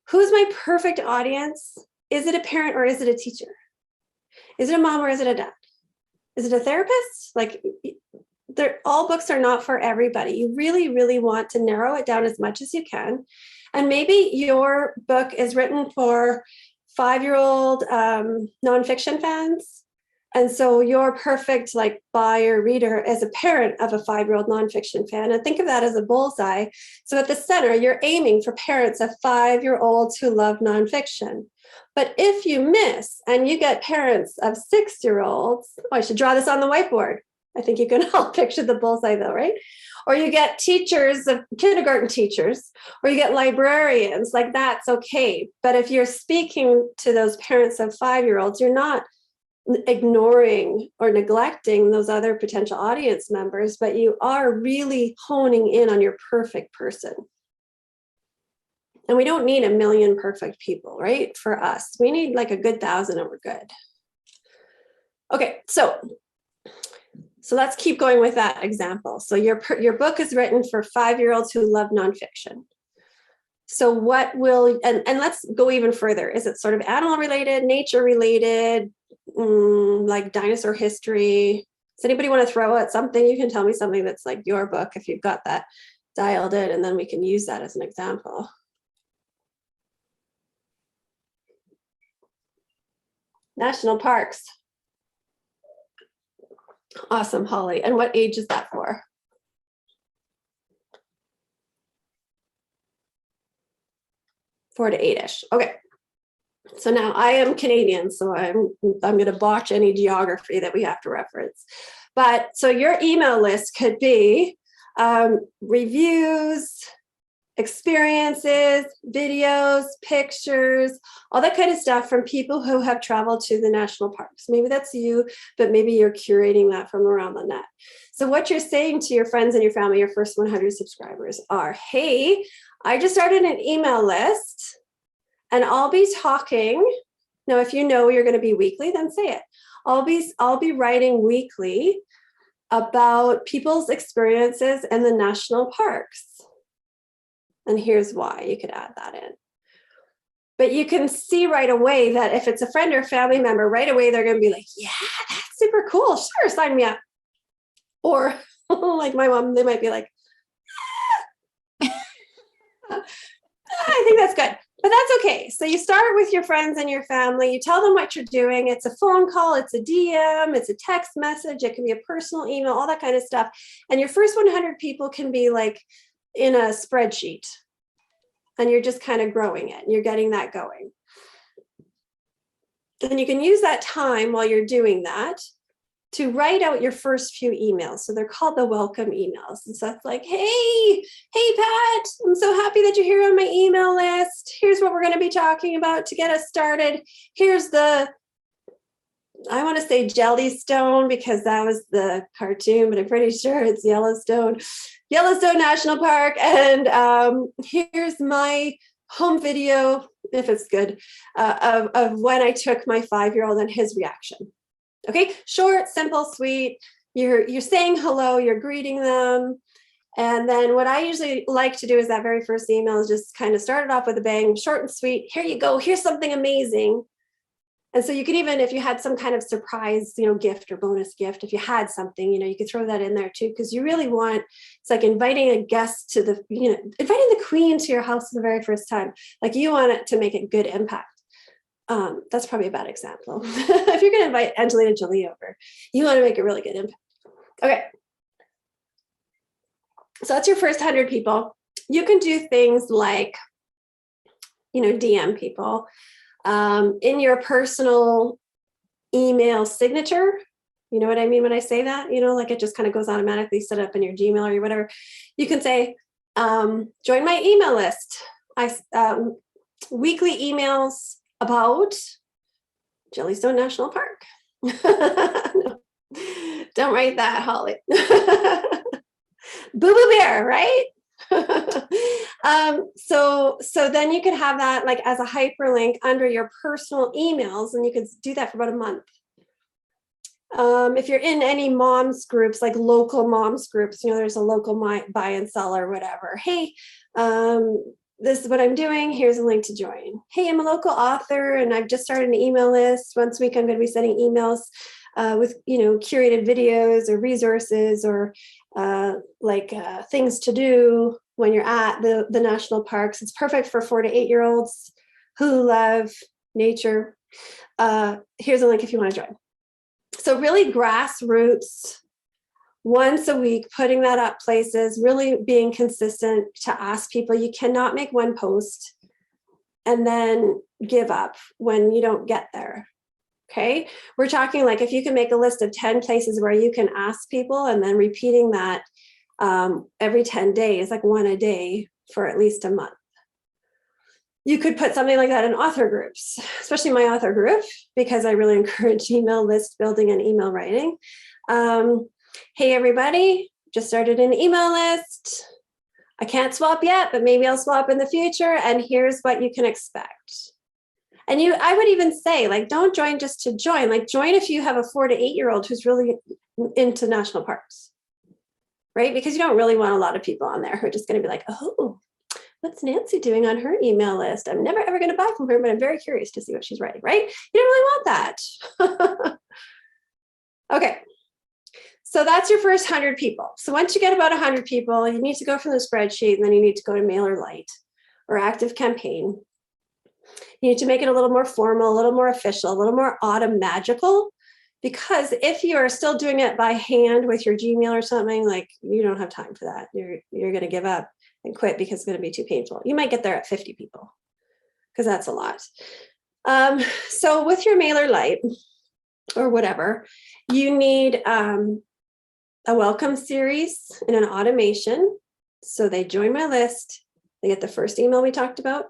who's my perfect audience? Is it a parent or is it a teacher? Is it a mom or is it a dad? Is it a therapist? Like, all books are not for everybody. You really, really want to narrow it down as much as you can. And maybe your book is written for 5-year-old nonfiction fans. And so your perfect buyer reader is a parent of a 5-year-old nonfiction fan. And think of that as a bullseye. So at the center, you're aiming for parents of 5-year-olds who love nonfiction. But if you miss and you get parents of 6-year-olds, I should draw this on the whiteboard. I think you can all picture the bullseye though, right? Or you get teachers of kindergarten teachers, or you get librarians, that's okay. But if you're speaking to those parents of 5-year-olds, you're not ignoring or neglecting those other potential audience members, but you are really honing in on your perfect person. And we don't need 1 million perfect people, right? For us, we need a good 1,000 and we're good. Okay, so let's keep going with that example. So your book is written for 5-year-olds who love nonfiction. So what will, and let's go even further. Is it sort of animal related, nature related, like dinosaur history? Does anybody want to throw out something? You can tell me something that's like your book if you've got that dialed in, and then we can use that as an example. National parks. Awesome, Holly. And what age is that for? 4 to 8-ish. Okay. So now I am Canadian, so I'm going to botch any geography that we have to reference. But so your email list could be reviews, experiences, videos, pictures, all that kind of stuff from people who have traveled to the national parks. Maybe that's you, but maybe you're curating that from around the net. So what you're saying to your friends and your family, your first 100 subscribers are, hey, I just started an email list and I'll be talking. Now, if you know you're going to be weekly, then say it. I'll be writing weekly about people's experiences in the national parks. And here's why. You could add that in. But you can see right away that if it's a friend or family member, right away they're going to be like, yeah, that's super cool. Sure, sign me up. Or like my mom, they might be like, I think that's good. But that's okay. So you start with your friends and your family. You tell them what you're doing. It's a phone call. It's a DM. It's a text message. It can be a personal email, all that kind of stuff. And your first 100 people can be like in a spreadsheet. And you're just kind of growing it. And you're getting that going. And you can use that time while you're doing that to write out your first few emails. So they're called the welcome emails. And so it's like, hey, Pat, I'm so happy that you're here on my email list. Here's what we're going to be talking about to get us started. Here's the, I want to say Jellystone because that was the cartoon, but I'm pretty sure it's Yellowstone National Park. And here's my home video, if it's good, of when I took my 5-year-old and his reaction. Okay, short, simple, sweet. You're saying hello, you're greeting them. And then what I usually like to do is that very first email is just kind of start it off with a bang, short and sweet. Here you go, here's something amazing. And so you could even, if you had some kind of surprise, gift or bonus gift, if you had something, you could throw that in there too, because you really want, it's like inviting a guest to inviting the queen to your house for the very first time. Like you want it to make a good impact. That's probably a bad example. If you're going to invite Angelina Jolie over, you want to make a really good impact. Okay. So that's your first 100 people. You can do things like, DM people in your personal email signature. You know what I mean when I say that? Like it just kind of goes automatically set up in your Gmail or whatever. You can say, join my email list. Weekly emails about Jellystone National Park. No, don't write that, Holly. Boo Boo Bear, right? So then you could have that like as a hyperlink under your personal emails, and you could do that for about a month. If you're in any moms groups, like local moms groups, there's a local buy and sell or whatever. Hey, this is what I'm doing. Here's a link to join. Hey, I'm a local author and I've just started an email list. Once a week, I'm going to be sending emails with, curated videos or resources or things to do when you're at the national parks. It's perfect for 4 to 8-year-olds who love nature. Here's a link if you want to join. So really grassroots, once a week, putting that up places, really being consistent to ask people. You cannot make one post and then give up when you don't get there. Okay. We're talking like if you can make a list of 10 places where you can ask people and then repeating that every 10 days, like one a day for at least a month. You could put something like that in author groups, especially my author group, because I really encourage email list building and email writing. Hey, everybody, just started an email list. I can't swap yet, but maybe I'll swap in the future. And here's what you can expect. And I would even say, like, don't join just to join. Like, join if you have a 4 to 8-year-old who's really into national parks, right? Because you don't really want a lot of people on there who are just going to be like, oh, what's Nancy doing on her email list? I'm never, ever going to buy from her, but I'm very curious to see what she's writing, right? You don't really want that. Okay. So that's your first 100 people. So once you get about 100 people, you need to go from the spreadsheet and then you need to go to MailerLite or Active Campaign. You need to make it a little more formal, a little more official, a little more automagical, because if you are still doing it by hand with your Gmail or something, like you don't have time for that. You're going to give up and quit because it's going to be too painful. You might get there at 50 people. because that's a lot. So with your MailerLite or whatever, you need a welcome series and an automation. So they join my list. They get the first email we talked about.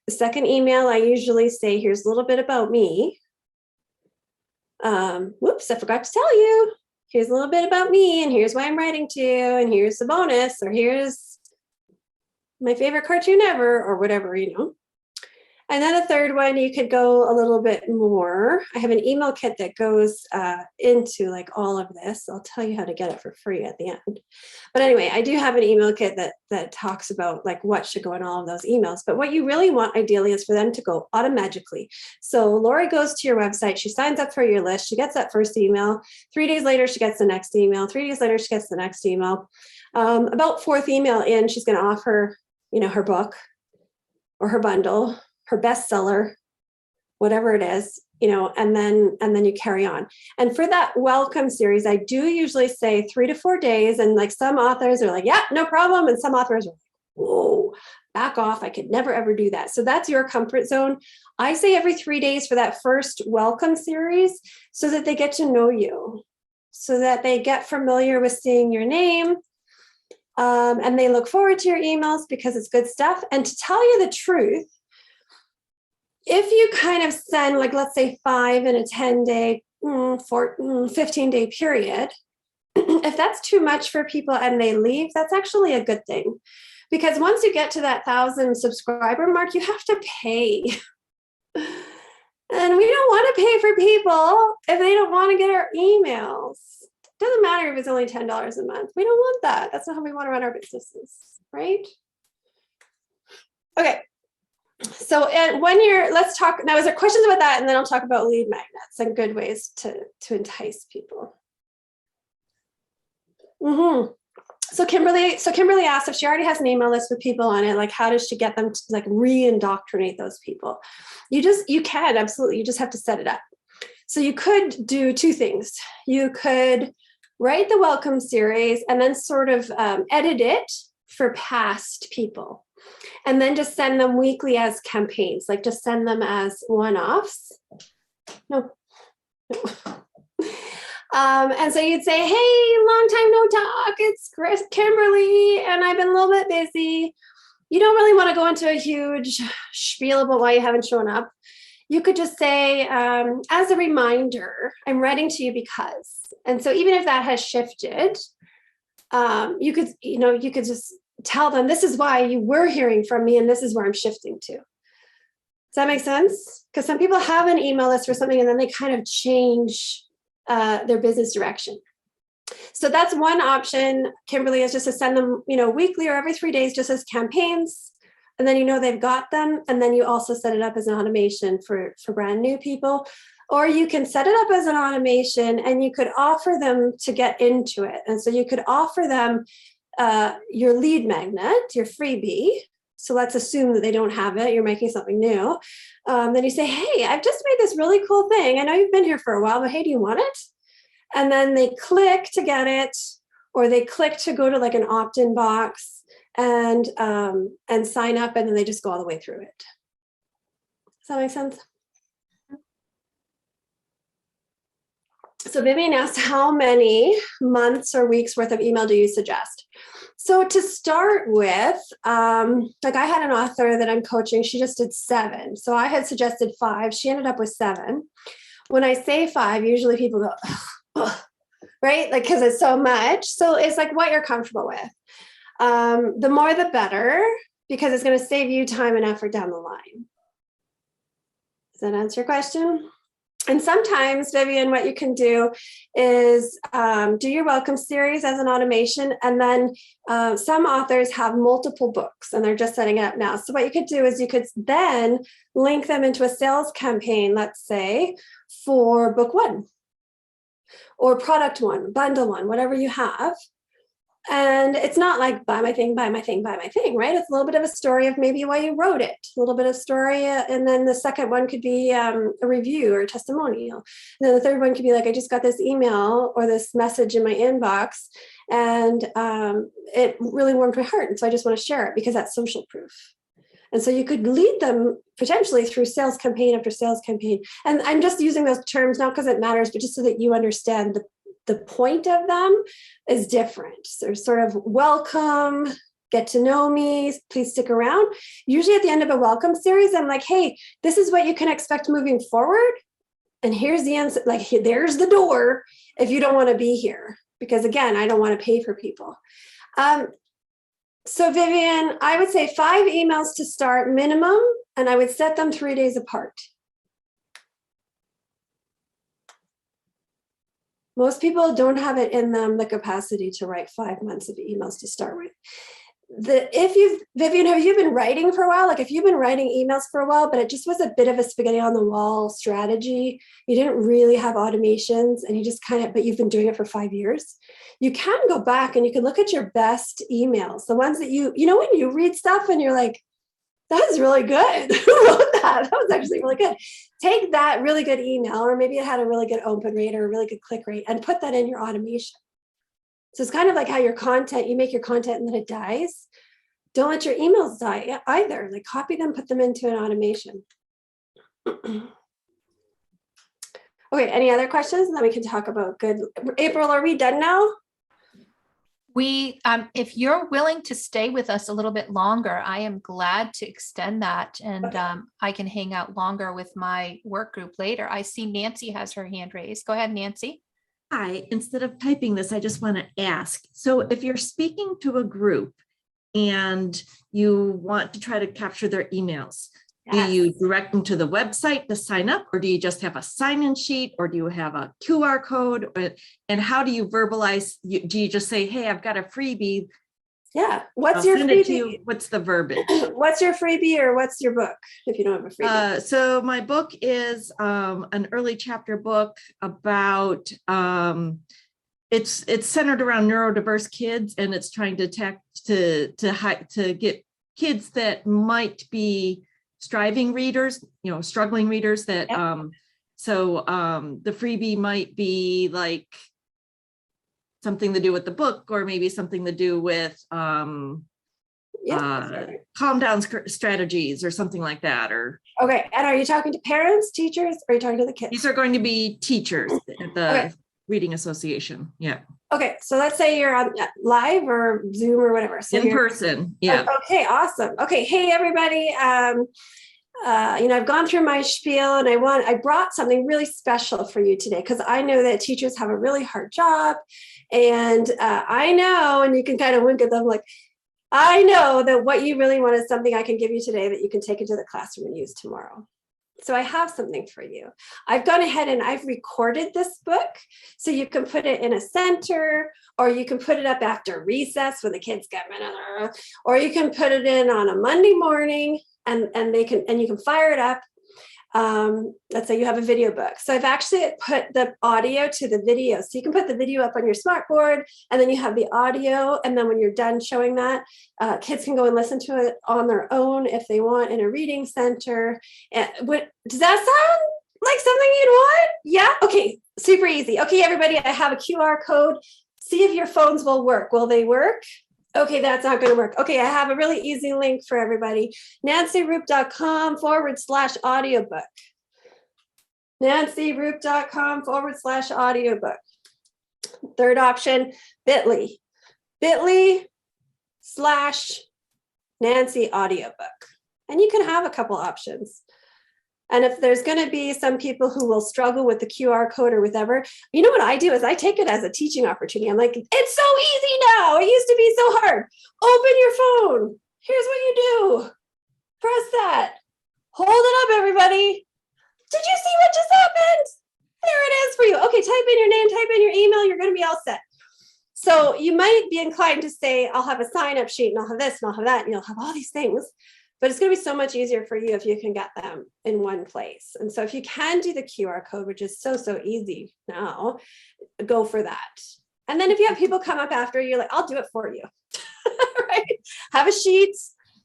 The second email, I usually say, here's a little bit about me. Whoops, I forgot to tell you. Here's a little bit about me, and here's why I'm writing to you, and here's the bonus, or here's my favorite cartoon ever, or whatever, And then a third one, you could go a little bit more. I have an email kit that goes into like all of this. I'll tell you how to get it for free at the end. But anyway, I do have an email kit that talks about like what should go in all of those emails. But what you really want ideally is for them to go automatically. So Laurie goes to your website, she signs up for your list, she gets that first email. 3 days later, she gets the next email. 3 days later, she gets the next email. About fourth email in, she's going to offer, her book or her bundle, her bestseller, whatever it is, and then you carry on. And for that welcome series, I do usually say 3 to 4 days. And like some authors are like, yeah, no problem. And some authors are like, whoa, back off. I could never, ever do that. So that's your comfort zone. I say every 3 days for that first welcome series so that they get to know you, so that they get familiar with seeing your name. And they look forward to your emails because it's good stuff. And to tell you the truth, if you kind of send, like, let's say 5 in a 10-day, 15-day period, if that's too much for people and they leave, that's actually a good thing. Because once you get to that 1,000 subscriber mark, you have to pay. And we don't want to pay for people if they don't want to get our emails. It doesn't matter if it's only $10 a month. We don't want that. That's not how we want to run our businesses, right? Okay. So let's talk now. Is there questions about that? And then I'll talk about lead magnets and good ways to entice people. So Kimberly asked if she already has an email list with people on it, like how does she get them to like re-indoctrinate those people? You can, absolutely. You just have to set it up. So you could do 2 things. You could write the welcome series and then sort of edit it for past people. And then just send them weekly as campaigns, like just send them as one-offs. No. And so you'd say, hey, long time no talk. It's Kimberly, and I've been a little bit busy. You don't really want to go into a huge spiel about why you haven't shown up. You could just say, as a reminder, I'm writing to you because. And so even if that has shifted, you could just tell them this is why you were hearing from me and this is where I'm shifting to. Does that make sense? Because some people have an email list for something and then they kind of change their business direction. So that's one option, Kimberly, is just to send them, weekly or every 3 days just as campaigns. And then they've got them. And then you also set it up as an automation for brand new people. Or you can set it up as an automation and you could offer them to get into it. And so you could offer them your lead magnet, your freebie. So let's assume that they don't have it. You're making something new. Then you say, hey, I've just made this really cool thing. I know you've been here for a while, but hey, do you want it? And then they click to get it, or they click to go to like an opt-in box and sign up, and then they just go all the way through it. Does that make sense? So Vivian asked, how many months or weeks worth of email do you suggest? So to start with, like I had an author that I'm coaching, she just did 7. So I had suggested 5. She ended up with 7. When I say 5, usually people go, ugh, right? Like, because it's so much. So it's like what you're comfortable with. The more, the better, because it's going to save you time and effort down the line. Does that answer your question? And sometimes, Vivian, what you can do is do your welcome series as an automation. And then some authors have multiple books and they're just setting it up now. So what you could do is you could then link them into a sales campaign, let's say, for book 1 or product 1, bundle 1, whatever you have. And it's not like buy my thing, buy my thing, buy my thing, right? It's a little bit of a story of maybe why you wrote it, a little bit of story. And then the second one could be a review or a testimonial. And then the third one could be like, I just got this email or this message in my inbox and it really warmed my heart. And so I just want to share it because that's social proof. And so you could lead them potentially through sales campaign after sales campaign. And I'm just using those terms, not because it matters, but just so that you understand the point of them is different. So there's sort of welcome, get to know me, please stick around. Usually at the end of a welcome series, I'm like, hey, this is what you can expect moving forward. And here's the answer, like, there's the door if you don't want to be here. Because again, I don't want to pay for people. So Vivian, I would say 5 emails to start minimum, and I would set them 3 days apart. Most people don't have it in them the capacity to write 5 months of emails to start with. Vivian, have you been writing for a while? Like if you've been writing emails for a while, but it just was a bit of a spaghetti on the wall strategy, you didn't really have automations and you just but you've been doing it for 5 years, you can go back and you can look at your best emails, the ones that when you read stuff and you're like, that was really good. Who wrote that? That was actually really good. Take that really good email, or maybe it had a really good open rate or a really good click rate, and put that in your automation. So it's kind of like how your content, you make your content and then it dies. Don't let your emails die either. Like copy them, put them into an automation. Okay, any other questions? And then we can talk about good. April, are we done now? If you're willing to stay with us a little bit longer, I am glad to extend that. And okay. I can hang out longer with my work group later. I see Nancy has her hand raised. Go ahead, Nancy. Hi, instead of typing this, I just want to ask. So if you're speaking to a group and you want to try to capture their emails, yes. Do you direct them to the website to sign up, or do you just have a sign-in sheet, or do you have a QR code? And how do you verbalize? Do you just say, hey, I've got a freebie? Yeah. What's your freebie? What's the verbiage? What's your freebie, or what's your book if you don't have a freebie? So my book is an early chapter book about, it's centered around neurodiverse kids, and it's trying to get kids that might be striving readers, struggling readers that, yep. The freebie might be like something to do with the book, or maybe something to do with calm down strategies or something like that. Or okay. And are you talking to parents, teachers, or are you talking to the kids? These are going to be teachers at the okay. Reading Association. Yeah. Okay. So let's say you're on live or Zoom or whatever. So in person. Yeah. Okay. Awesome. Okay. Hey, everybody. I've gone through my spiel, and I brought something really special for you today, because I know that teachers have a really hard job, and I know, and you can kind of wink at them like, I know that what you really want is something I can give you today that you can take into the classroom and use tomorrow. So I have something for you. I've gone ahead and I've recorded this book, so you can put it in a center, or you can put it up after recess when the kids get minute, or you can put it in on a Monday morning, and you can fire it up. Let's say you have a video book. So I've actually put the audio to the video. So you can put the video up on your smart board, and then you have the audio. And then when you're done showing that, kids can go and listen to it on their own if they want, in a reading center. Does that sound like something you'd want? Yeah. Okay. Super easy. Okay, everybody, I have a QR code. See if your phones will work. Will they work? Okay, that's not going to work. Okay, I have a really easy link for everybody. nancyroop.com/audiobook. nancyroop.com/audiobook. Third option, bit.ly/Nancy audiobook. And you can have a couple options. And if there's going to be some people who will struggle with the QR code or whatever, you know what I do is I take it as a teaching opportunity. I'm like, it's so easy now. It used to be so hard. Open your phone. Here's what you do. Press that. Hold it up, everybody. Did you see what just happened? There it is for you. Okay, type in your name, type in your email. You're going to be all set. So you might be inclined to say, I'll have a sign-up sheet, and I'll have this, and I'll have that, and you'll have all these things. But it's going to be so much easier for you if you can get them in one place. And so if you can do the QR code, which is so easy now, go for that. And then if you have people come up after, you're like, I'll do it for you. Right? Have a sheet,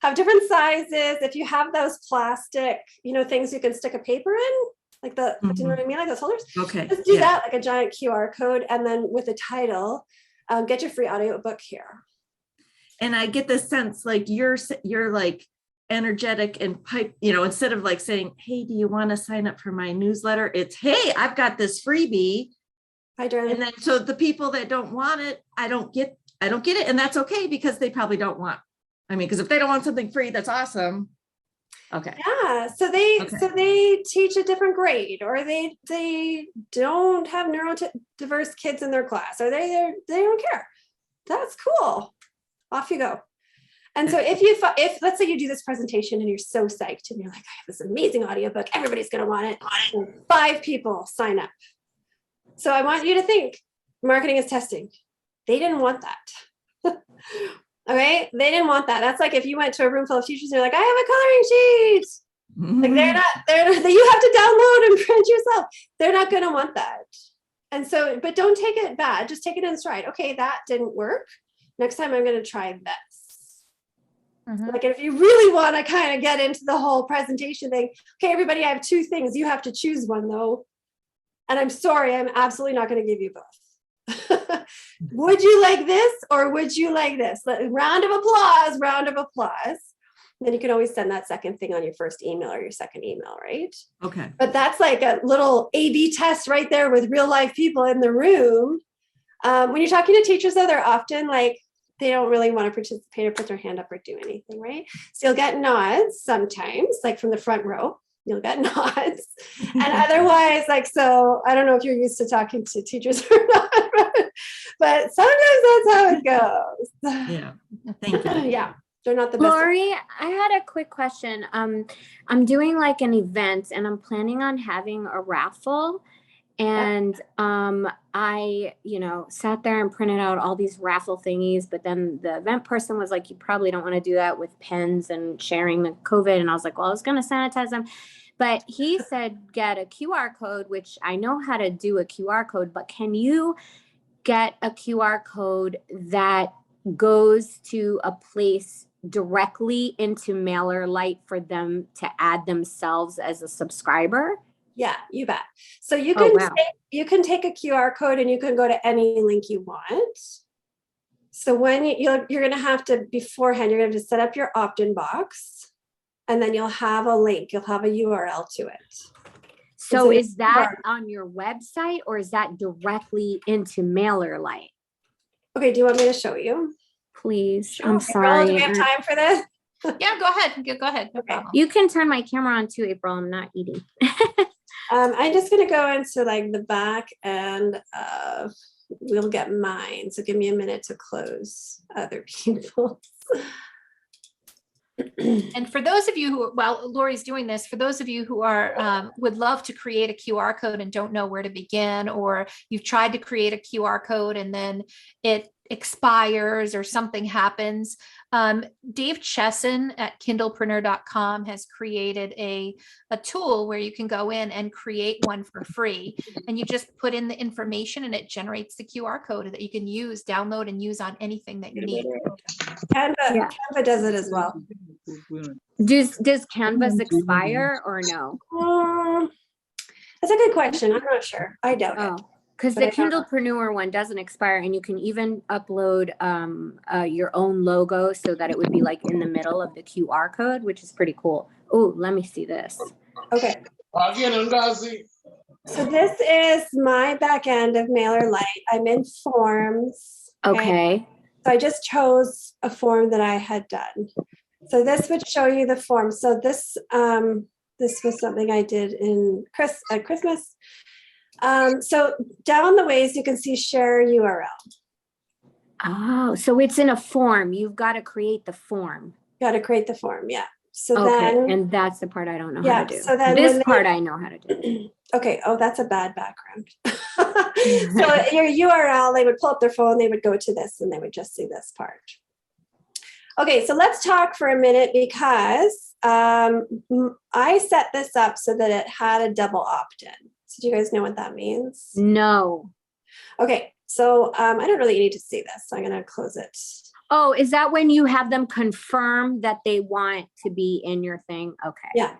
have different sizes. If you have those plastic, things you can stick a paper in, like do you know what I mean? Like those holders. Okay. Just do that, like a giant QR code. And then with a title, get your free audiobook here. And I get the sense like you're like, energetic and pipe, instead of like saying, hey, do you want to sign up for my newsletter? It's, hey, I've got this freebie. Hi, darling. And then, so the people that don't want it, I don't get it. And that's okay, because they probably don't want, because if they don't want something free, that's awesome. Okay. Yeah. So they teach a different grade, or they don't have neurodiverse kids in their class, or they don't care. That's cool. Off you go. And so if let's say you do this presentation and you're so psyched and you're like, I have this amazing audiobook, everybody's going to want it. And 5 people sign up. So I want you to think marketing is testing. They didn't want that. Okay. They didn't want that. That's like if you went to a room full of teachers and you're like, I have a coloring sheet. Like you have to download and print yourself. They're not going to want that. And so, but don't take it bad. Just take it in stride. Okay. That didn't work. Next time I'm going to try this. Like if you really want to kind of get into the whole presentation thing, okay, everybody, I have 2 things. You have to choose one though. And I'm sorry, I'm absolutely not going to give you both. Would you like this or would you like this? Round of applause. Then you can always send that second thing on your first email or your second email, right? Okay. But that's like a little A/B test right there with real life people in the room. When you're talking to teachers, though, they're often like, they don't really want to participate or put their hand up or do anything, right? So you'll get nods sometimes, like from the front row. You'll get nods. And otherwise, like, so I don't know if you're used to talking to teachers or not, but sometimes that's how it goes. Yeah. Thank you. Yeah. They're not the best. Laurie, I had a quick question. I'm doing like an event and I'm planning on having a raffle. And I, sat there and printed out all these raffle thingies, but then the event person was like, you probably don't want to do that with pens and sharing the COVID. And I was like, well, I was going to sanitize them. But he said, get a QR code, which I know how to do a QR code, but can you get a QR code that goes to a place directly into MailerLite for them to add themselves as a subscriber? Yeah, you bet. So you can you can take a QR code and you can go to any link you want. So when you're going to have to beforehand, you're going to have to set up your opt-in box, and then you'll have a link. You'll have a URL to it. So is that on your website or is that directly into MailerLite? Okay, do you want me to show you? Please. Sure. I'm sorry. Do we have time for this? Yeah, go ahead. Go ahead. No problem. You can turn my camera on too, April. I'm not eating. I'm just going to go into like the back and we'll get mine. So give me a minute to close other people. And for those of you who, while Laurie's doing this, for those of you who are would love to create a QR code and don't know where to begin, or you've tried to create a QR code and then it expires or something happens, Dave Chesson at kindlepreneur.com has created a tool where you can go in and create one for free, and you just put in the information and it generates the QR code that you can use, download, and use on anything that you need. Canva does it as well. Does Canvas expire or no? That's a good question. I'm not sure. I doubt it. Oh, because the Kindlepreneur one doesn't expire, and you can even upload your own logo so that it would be like in the middle of the QR code, which is pretty cool. Oh, let me see this. Okay. So this is my back end of MailerLite. I'm in forms. Okay. So I just chose a form that I had done. So this would show you the form. So this was something I did at Christmas. So down the ways you can see share URL. Oh, so it's in a form. You've got to create the form. Got to create the form, yeah. So okay, then, and that's the part I don't know how to do. So then this part I know how to do. Okay. Oh, that's a bad background. So your URL, they would pull up their phone, they would go to this, and they would just see this part. Okay, so let's talk for a minute because I set this up so that it had a double opt-in. So do you guys know what that means? No. Okay, so I don't really need to see this. So I'm going to close it. Oh, is that when you have them confirm that they want to be in your thing? Okay. Yeah.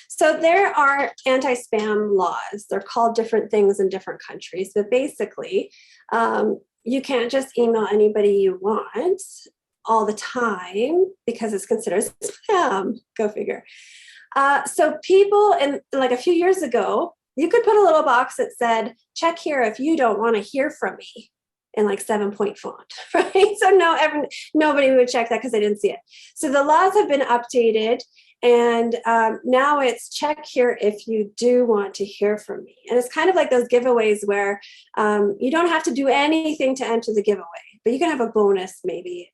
So there are anti-spam laws. They're called different things in different countries, but basically you can't just email anybody you want all the time because it's considered spam. Go figure. So people, in like a few years ago, you could put a little box that said, check here if you don't want to hear from me, in like 7-point font, right? So nobody would check that because they didn't see it. So the laws have been updated, and now it's check here if you do want to hear from me. And it's kind of like those giveaways where you don't have to do anything to enter the giveaway, but you can have a bonus maybe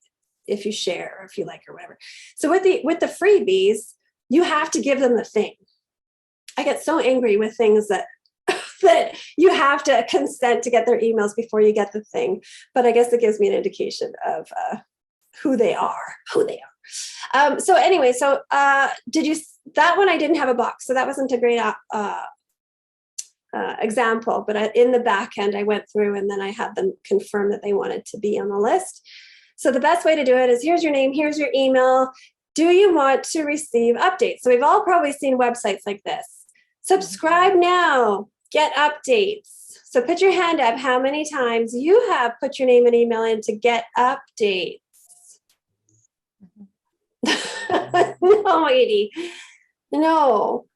if you share or if you like or whatever. So with the freebies, you have to give them the thing. I get so angry with things that you have to consent to get their emails before you get the thing. But I guess it gives me an indication of who they are. So anyway, that one I didn't have a box, so that wasn't a great example. But in the back end, I went through and then I had them confirm that they wanted to be on the list. So the best way to do it is, here's your name, here's your email. Do you want to receive updates? So we've all probably seen websites like this. Subscribe now. Get updates. So put your hand up how many times you have put your name and email in to get updates. No, Edie. No.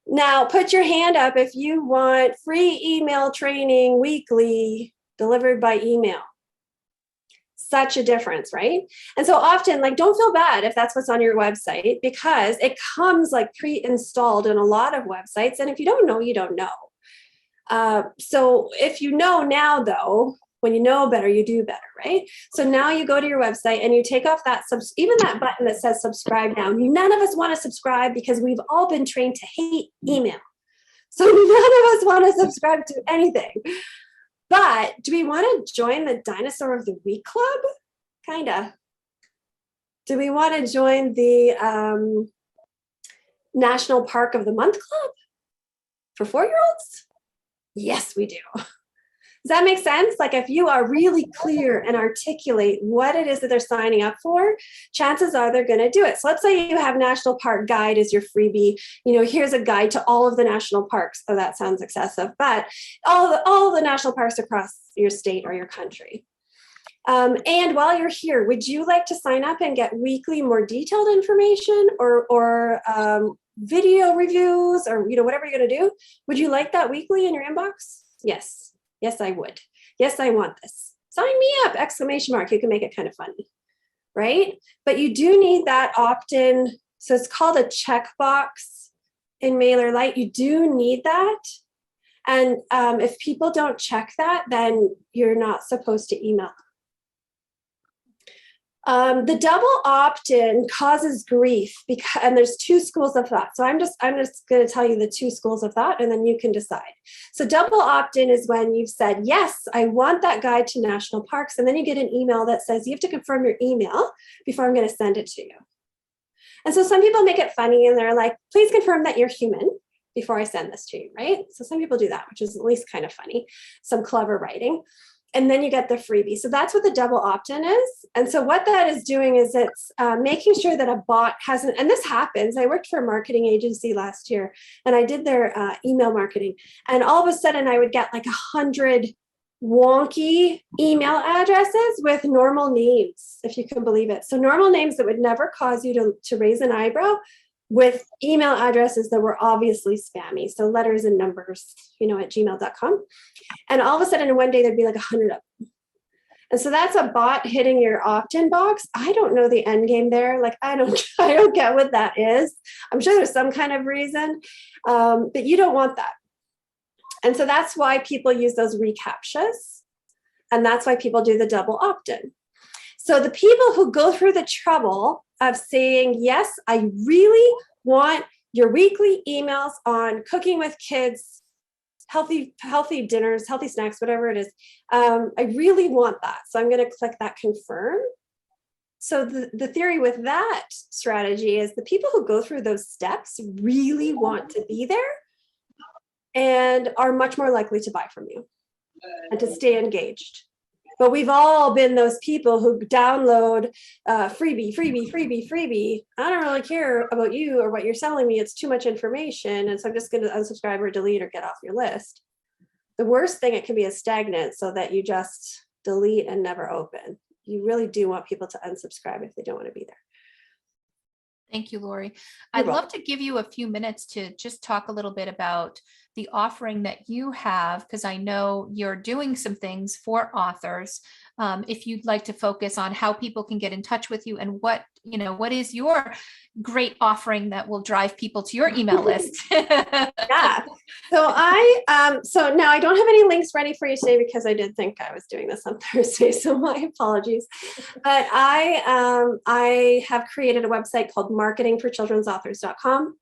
Now put your hand up if you want free email training weekly delivered by email. Such a difference, right? And so often, like, don't feel bad if that's what's on your website, because it comes like pre-installed in a lot of websites. And if you don't know, you don't know. So if you know now, though, when you know better, you do better, right? So now you go to your website and you take off that even that button that says subscribe now. None of us want to subscribe because we've all been trained to hate email. So none of us want to subscribe to anything. But do we want to join the Dinosaur of the Week Club? Kinda. Do we want to join the National Park of the Month Club for 4-year-olds? Yes, we do. Does that make sense? Like, if you are really clear and articulate what it is that they're signing up for, chances are they're going to do it. So let's say you have National Park Guide as your freebie. You know, here's a guide to all of the national parks. Oh, that sounds excessive, but all the national parks across your state or your country. And while you're here, would you like to sign up and get weekly, more detailed information or video reviews, or whatever you're going to do? Would you like that weekly in your inbox? Yes. Yes, I would. Yes, I want this. Sign me up! Exclamation mark. You can make it kind of funny, right? But you do need that opt-in. So it's called a checkbox in MailerLite. You do need that. And if people don't check that, then you're not supposed to email. The double opt-in causes grief and there's 2 schools of thought. So I'm just going to tell you the 2 schools of thought, and then you can decide. So double opt-in is when you've said, yes, I want that guide to national parks. And then you get an email that says you have to confirm your email before I'm going to send it to you. And so some people make it funny and they're like, please confirm that you're human before I send this to you, right? So some people do that, which is at least kind of funny, some clever writing. And then you get the freebie. So that's what the double opt-in is. And so what that is doing is it's making sure that a bot hasn't, and this happens. I worked for a marketing agency last year and I did their email marketing. And all of a sudden I would get like 100 wonky email addresses with normal names, if you can believe it. So normal names that would never cause you to raise an eyebrow, with email addresses that were obviously spammy. So letters and numbers, at gmail.com. And all of a sudden in one day, there'd be like 100 of them. And so that's a bot hitting your opt-in box. I don't know the end game there. Like, I don't get what that is. I'm sure there's some kind of reason, but you don't want that. And so that's why people use those reCAPTCHAs. And that's why people do the double opt-in. So the people who go through the trouble of saying, yes, I really want your weekly emails on cooking with kids, healthy dinners, healthy snacks, whatever it is. I really want that. So I'm going to click that confirm. So the theory with that strategy is the people who go through those steps really want to be there and are much more likely to buy from you and to stay engaged. But we've all been those people who download freebie. I don't really care about you or what you're selling me. It's too much information. And so I'm just going to unsubscribe or delete or get off your list. The worst thing, it can be a stagnant so that you just delete and never open. you really do want people to unsubscribe if they don't want to be there. Thank you, Laurie. You're I'd welcome. love to give you a few minutes to just talk a little bit about the offering that you have, because I know you're doing some things for authors. If you'd like to focus on how people can get in touch with you and what is your great offering that will drive people to your email list. Yeah. So now I don't have any links ready for you today because I did think I was doing this on Thursday, so my apologies. But I have created a website called marketingforchildrensauthors.com.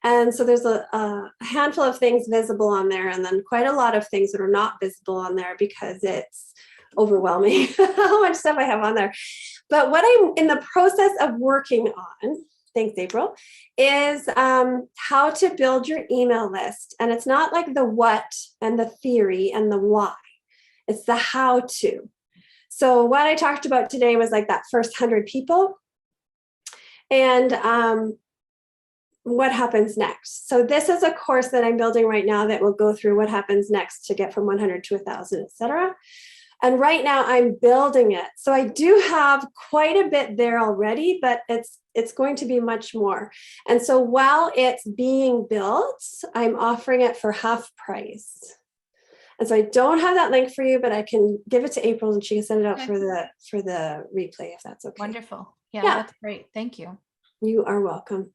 And so there's a handful of things visible on there, and then quite a lot of things that are not visible on there because it's overwhelming how much stuff I have on there. But what I'm in the process of working on, thanks, April, is how to build your email list. And it's not like the what and the theory and the why. It's the how to. So what I talked about today was like that first 100 people. And what happens next. So this is a course that I'm building right now that will go through what happens next to get from 100 to 1,000, etc. And right now I'm building it. So I do have quite a bit there already, but it's going to be much more. And so while it's being built, I'm offering it for half price. And so I don't have that link for you, but I can give it to April and she can send it out for the replay if that's okay. Wonderful. Yeah, Yeah. that's great. Thank you. You are welcome.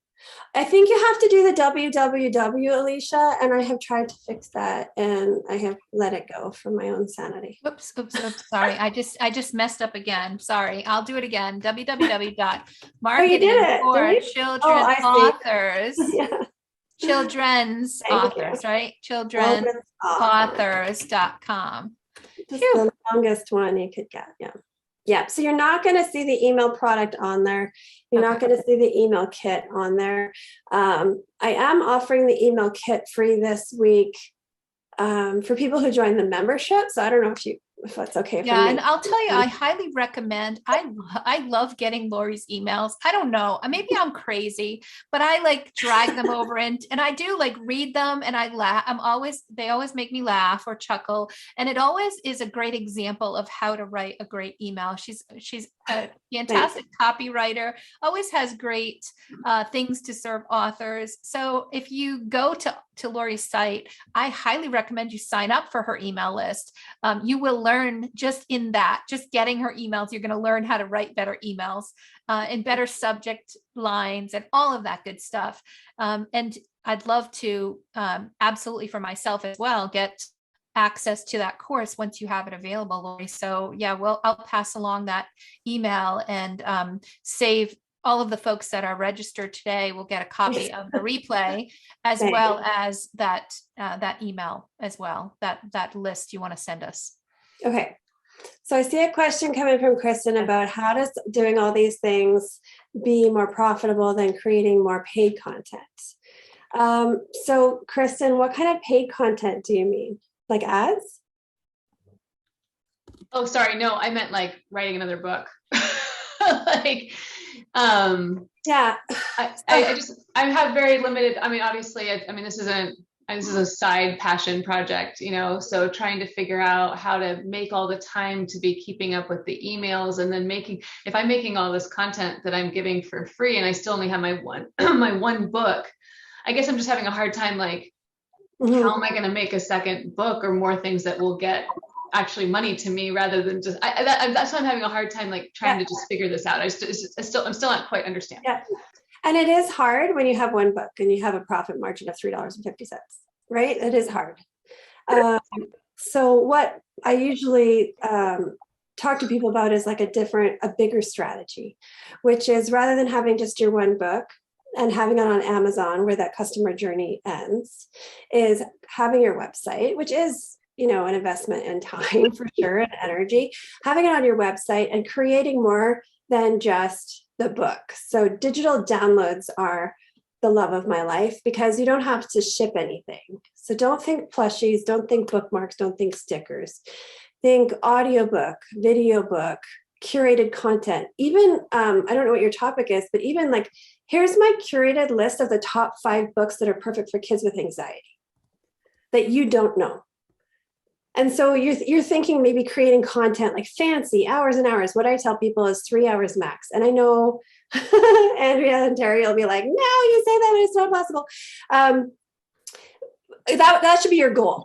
I think you have to do the www, Alicia, and I have tried to fix that and I have let it go for my own sanity. Oops. Sorry. I just messed up again. Sorry. I'll do it again. www.marketingforchildrenauthors. Yeah. Children's authors, right? Childrenauthors.com. Just the longest one you could get. Yeah. Yeah. So you're not going to see the email product on there. You're not going to see the email kit on there. I am offering the email kit free this week for people who join the membership. So I don't know if that's okay. Yeah, and I'll tell you, I highly recommend. I love getting Laurie's emails. I don't know, maybe I'm crazy, but I like drag them over and I do like read them and I laugh. They always make me laugh or chuckle, and it always is a great example of how to write a great email. She's a fantastic copywriter, always has great things to serve authors. So if you go to Laurie's site, I highly recommend you sign up for her email list. You will learn just getting her emails. You're going to learn how to write better emails and better subject lines and all of that good stuff. And I'd love to absolutely for myself as well, get access to that course once you have it available, Laurie. So yeah, I'll pass along that email and save all of the folks that are registered today will get a copy of the replay as well as that email as well, that list you want to send us. Okay. So I see a question coming from Kristen about how does doing all these things be more profitable than creating more paid content? So Kristen, what kind of paid content do you mean? Like ads? Oh, sorry. No, I meant like writing another book. Yeah. I have very limited, obviously, this is a side passion project, so trying to figure out how to make all the time to be keeping up with the emails, and then if I'm making all this content that I'm giving for free and I still only have my one book, I guess I'm just having a hard time, how am I going to make a second book or more things that will get actually money to me rather than just, that's why I'm having a hard time, trying to just figure this out. I'm still not quite understanding. Yeah. And it is hard when you have one book and you have a profit margin of $3.50, right? It is hard. So what I usually talk to people about is a bigger strategy, which is rather than having just your one book and having it on Amazon where that customer journey ends, is having your website, which is, an investment in time for sure and energy, having it on your website and creating more than just the book. So digital downloads are the love of my life because you don't have to ship anything. So don't think plushies, don't think bookmarks, don't think stickers. Think audiobook, video book, curated content. Even, I don't know what your topic is, but even here's my curated list of the top 5 books that are perfect for kids with anxiety that you don't know. And so you're thinking maybe creating content like fancy hours and hours. What I tell people is 3 hours max. And I know Andrea and Terry will be like, no, you say that, it's not possible. That should be your goal.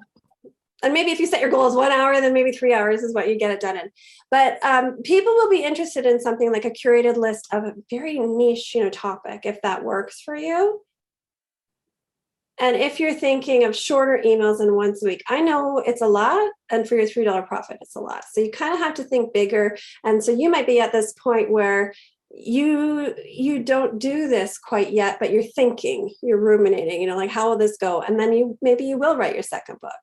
And maybe if you set your goal as 1 hour, then maybe 3 hours is what you get it done in. But people will be interested in something like a curated list of a very niche, topic, if that works for you. And if you're thinking of shorter emails in once a week, I know it's a lot. And for your $3 profit, it's a lot. So you kind of have to think bigger. And so you might be at this point where you don't do this quite yet, but you're thinking, you're ruminating, like, how will this go? And then maybe you will write your second book.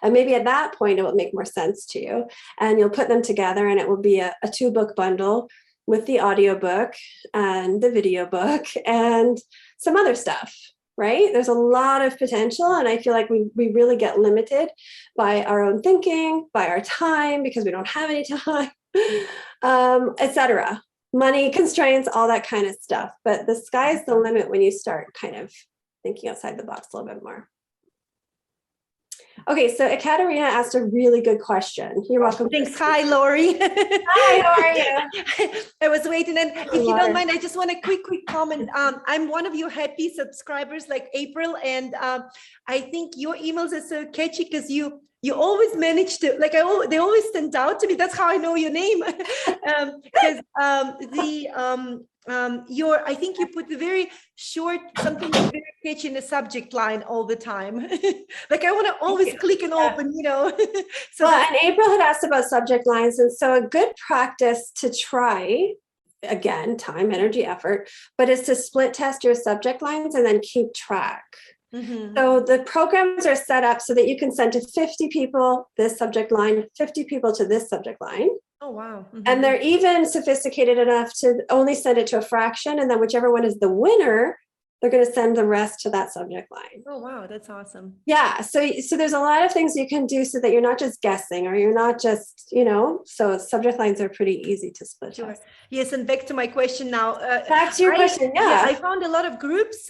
And maybe at that point, it will make more sense to you. And you'll put them together and it will be a 2-book bundle with the audiobook and the video book and some other stuff. Right? There's a lot of potential. And I feel like we really get limited by our own thinking, by our time, because we don't have any time, etc. Money constraints, all that kind of stuff. But the sky's the limit when you start kind of thinking outside the box a little bit more. Okay, so Ekaterina asked a really good question. You're welcome. Thanks. Hi, Laurie. Hi, how are you? I was waiting. And if you don't mind, I just want a quick comment. I'm one of your happy subscribers like April. And I think your emails are so catchy because you always manage to, they always stand out to me. That's how I know your name. Because I think you put the very short, something that's very catchy in the subject line all the time. Like I want to always click and open, So and April had asked about subject lines. And so a good practice to try, again, time, energy, effort, but is to split test your subject lines and then keep track. Mm-hmm. So the programs are set up so that you can send to 50 people this subject line, 50 people to this subject line. Oh, wow. Mm-hmm. And they're even sophisticated enough to only send it to a fraction. And then whichever one is the winner, they're going to send the rest to that subject line. Oh, wow. That's awesome. Yeah. So there's a lot of things you can do so that you're not just guessing or you're not just, so subject lines are pretty easy to split. Sure. Yes. And back to my question now. Back to your question. Yeah. I found a lot of groups.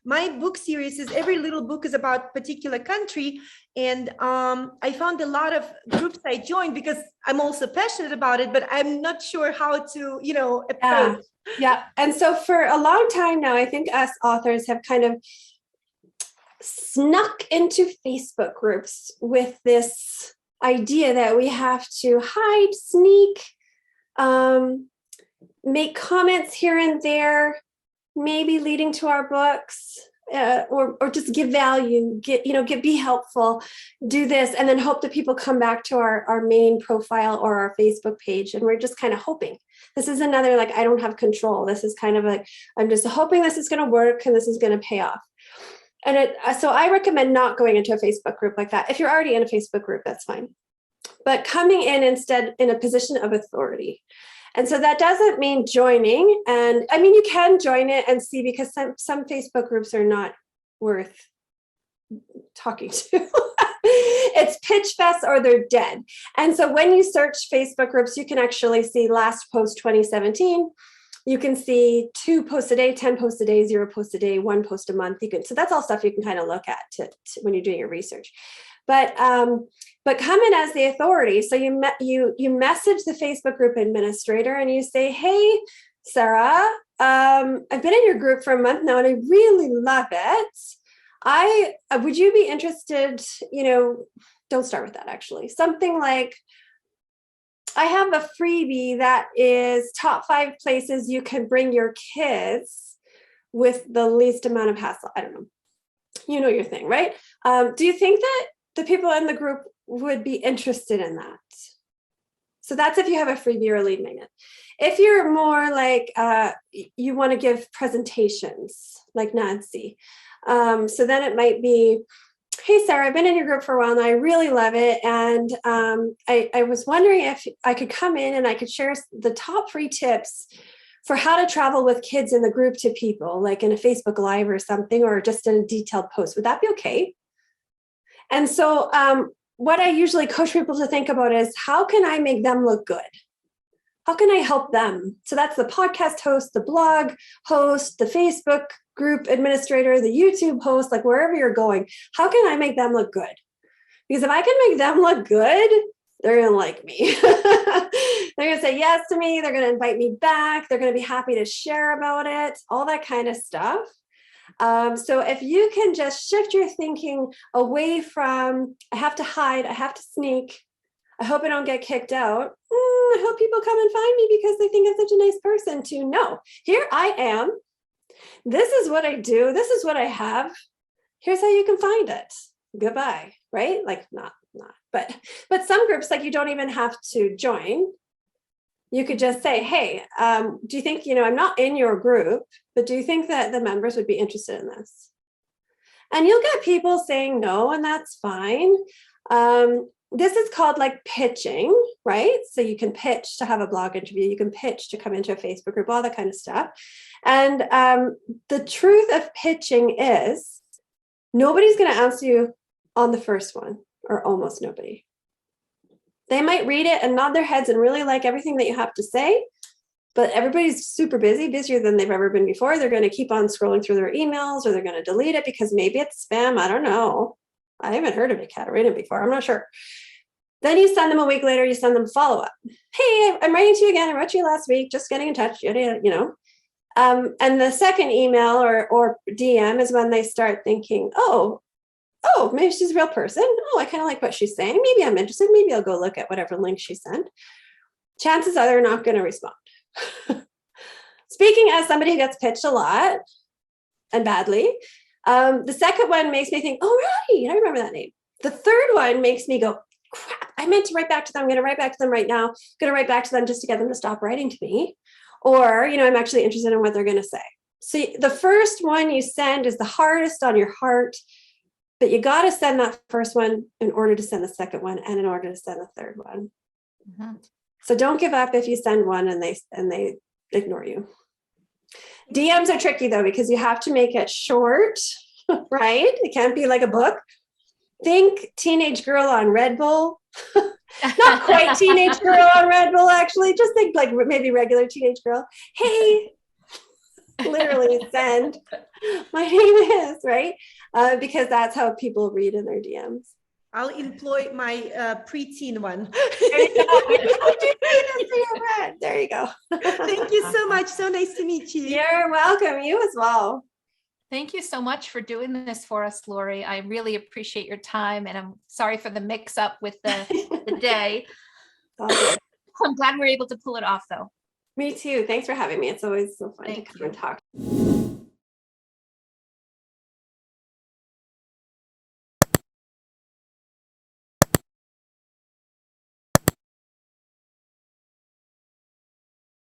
My book series is every little book is about particular country. And I found a lot of groups I joined because I'm also passionate about it, but I'm not sure how to, approach. Yeah. And so for a long time now, I think us authors have kind of snuck into Facebook groups with this idea that we have to hide, sneak, make comments here and there, maybe leading to our books, or just give value, be helpful, do this, and then hope that people come back to our main profile or our Facebook page. And we're just kind of hoping. This is another, I don't have control. This is kind of like, I'm just hoping this is going to work and this is going to pay off. And so I recommend not going into a Facebook group like that. If you're already in a Facebook group, that's fine. But coming in instead in a position of authority. And so that doesn't mean joining. And I mean, you can join it and see, because some Facebook groups are not worth talking to. It's pitch fest or they're dead. And so when you search Facebook groups, you can actually see last post 2017. You can see 2 posts a day, 10 posts a day, 0 posts a day, 1 post a month. So that's all stuff you can kind of look at to when you're doing your research. But come in as the authority. So you message the Facebook group administrator and you say, hey, Sarah, I've been in your group for a month now and I really love it. Would you be interested, don't start with that actually. Something like, I have a freebie that is top 5 places you can bring your kids with the least amount of hassle. I don't know. You know your thing, right? Do you think that the people in the group would be interested in that? So that's if you have a freebie or a lead magnet. If you're more like you want to give presentations like Nancy, so then it might be, hey, Sarah, I've been in your group for a while and I really love it. And I was wondering if I could come in and I could share the top 3 tips for how to travel with kids in the group to people, like in a Facebook Live or something, or just in a detailed post. Would that be okay? And so what I usually coach people to think about is, how can I make them look good? How can I help them? So that's the podcast host, the blog host, the Facebook group administrator, the YouTube host, like wherever you're going, how can I make them look good? Because if I can make them look good, they're going to like me. They're going to say yes to me. They're going to invite me back. They're going to be happy to share about it, all that kind of stuff. So if you can just shift your thinking away from, I have to hide, I have to sneak, I hope I don't get kicked out. I hope people come and find me because they think I'm such a nice person, to no, here I am. This is what I do. This is what I have. Here's how you can find it. Goodbye, right? Like not, but some groups, like you don't even have to join. You could just say, hey, do you think, I'm not in your group, but do you think that the members would be interested in this? And you'll get people saying no, and that's fine. This is called like pitching, right? So you can pitch to have a blog interview. You can pitch to come into a Facebook group, all that kind of stuff. And the truth of pitching is nobody's going to answer you on the first one, or almost nobody. They might read it and nod their heads and really like everything that you have to say, but everybody's super busy, busier than they've ever been before. They're going to keep on scrolling through their emails, or they're going to delete it because maybe it's spam. I don't know. I haven't heard of Ekaterina before. I'm not sure. Then you send them a week later, you send them follow up. Hey, I'm writing to you again. I wrote to you last week, just getting in touch, and the second email or DM is when they start thinking, oh, maybe she's a real person. Oh, I kind of like what she's saying. Maybe I'm interested. Maybe I'll go look at whatever link she sent. Chances are they're not going to respond. Speaking as somebody who gets pitched a lot and badly, the second one makes me think, oh, right, I remember that name. The third one makes me go, crap, I meant to write back to them. I'm going to write back to them right now. I'm going to write back to them just to get them to stop writing to me. Or, I'm actually interested in what they're going to say. So the first one you send is the hardest on your heart, but you got to send that first one in order to send the second one and in order to send the third one. Mm-hmm. So don't give up if you send one and they ignore you. DMs are tricky though, because you have to make it short, right? It can't be like a book. Think teenage girl on Red Bull. Not quite teenage girl on Red Bull, actually. Just think like maybe regular teenage girl. Hey, literally send. My name is, right? Because that's how people read in their DMs. I'll employ my preteen one. There you go. Thank you so much. So nice to meet you. You're welcome. You as well. Thank you so much for doing this for us, Laurie. I really appreciate your time, and I'm sorry for the mix-up with the day. I'm glad we're able to pull it off, though. Me too. Thanks for having me. It's always so fun to come and talk.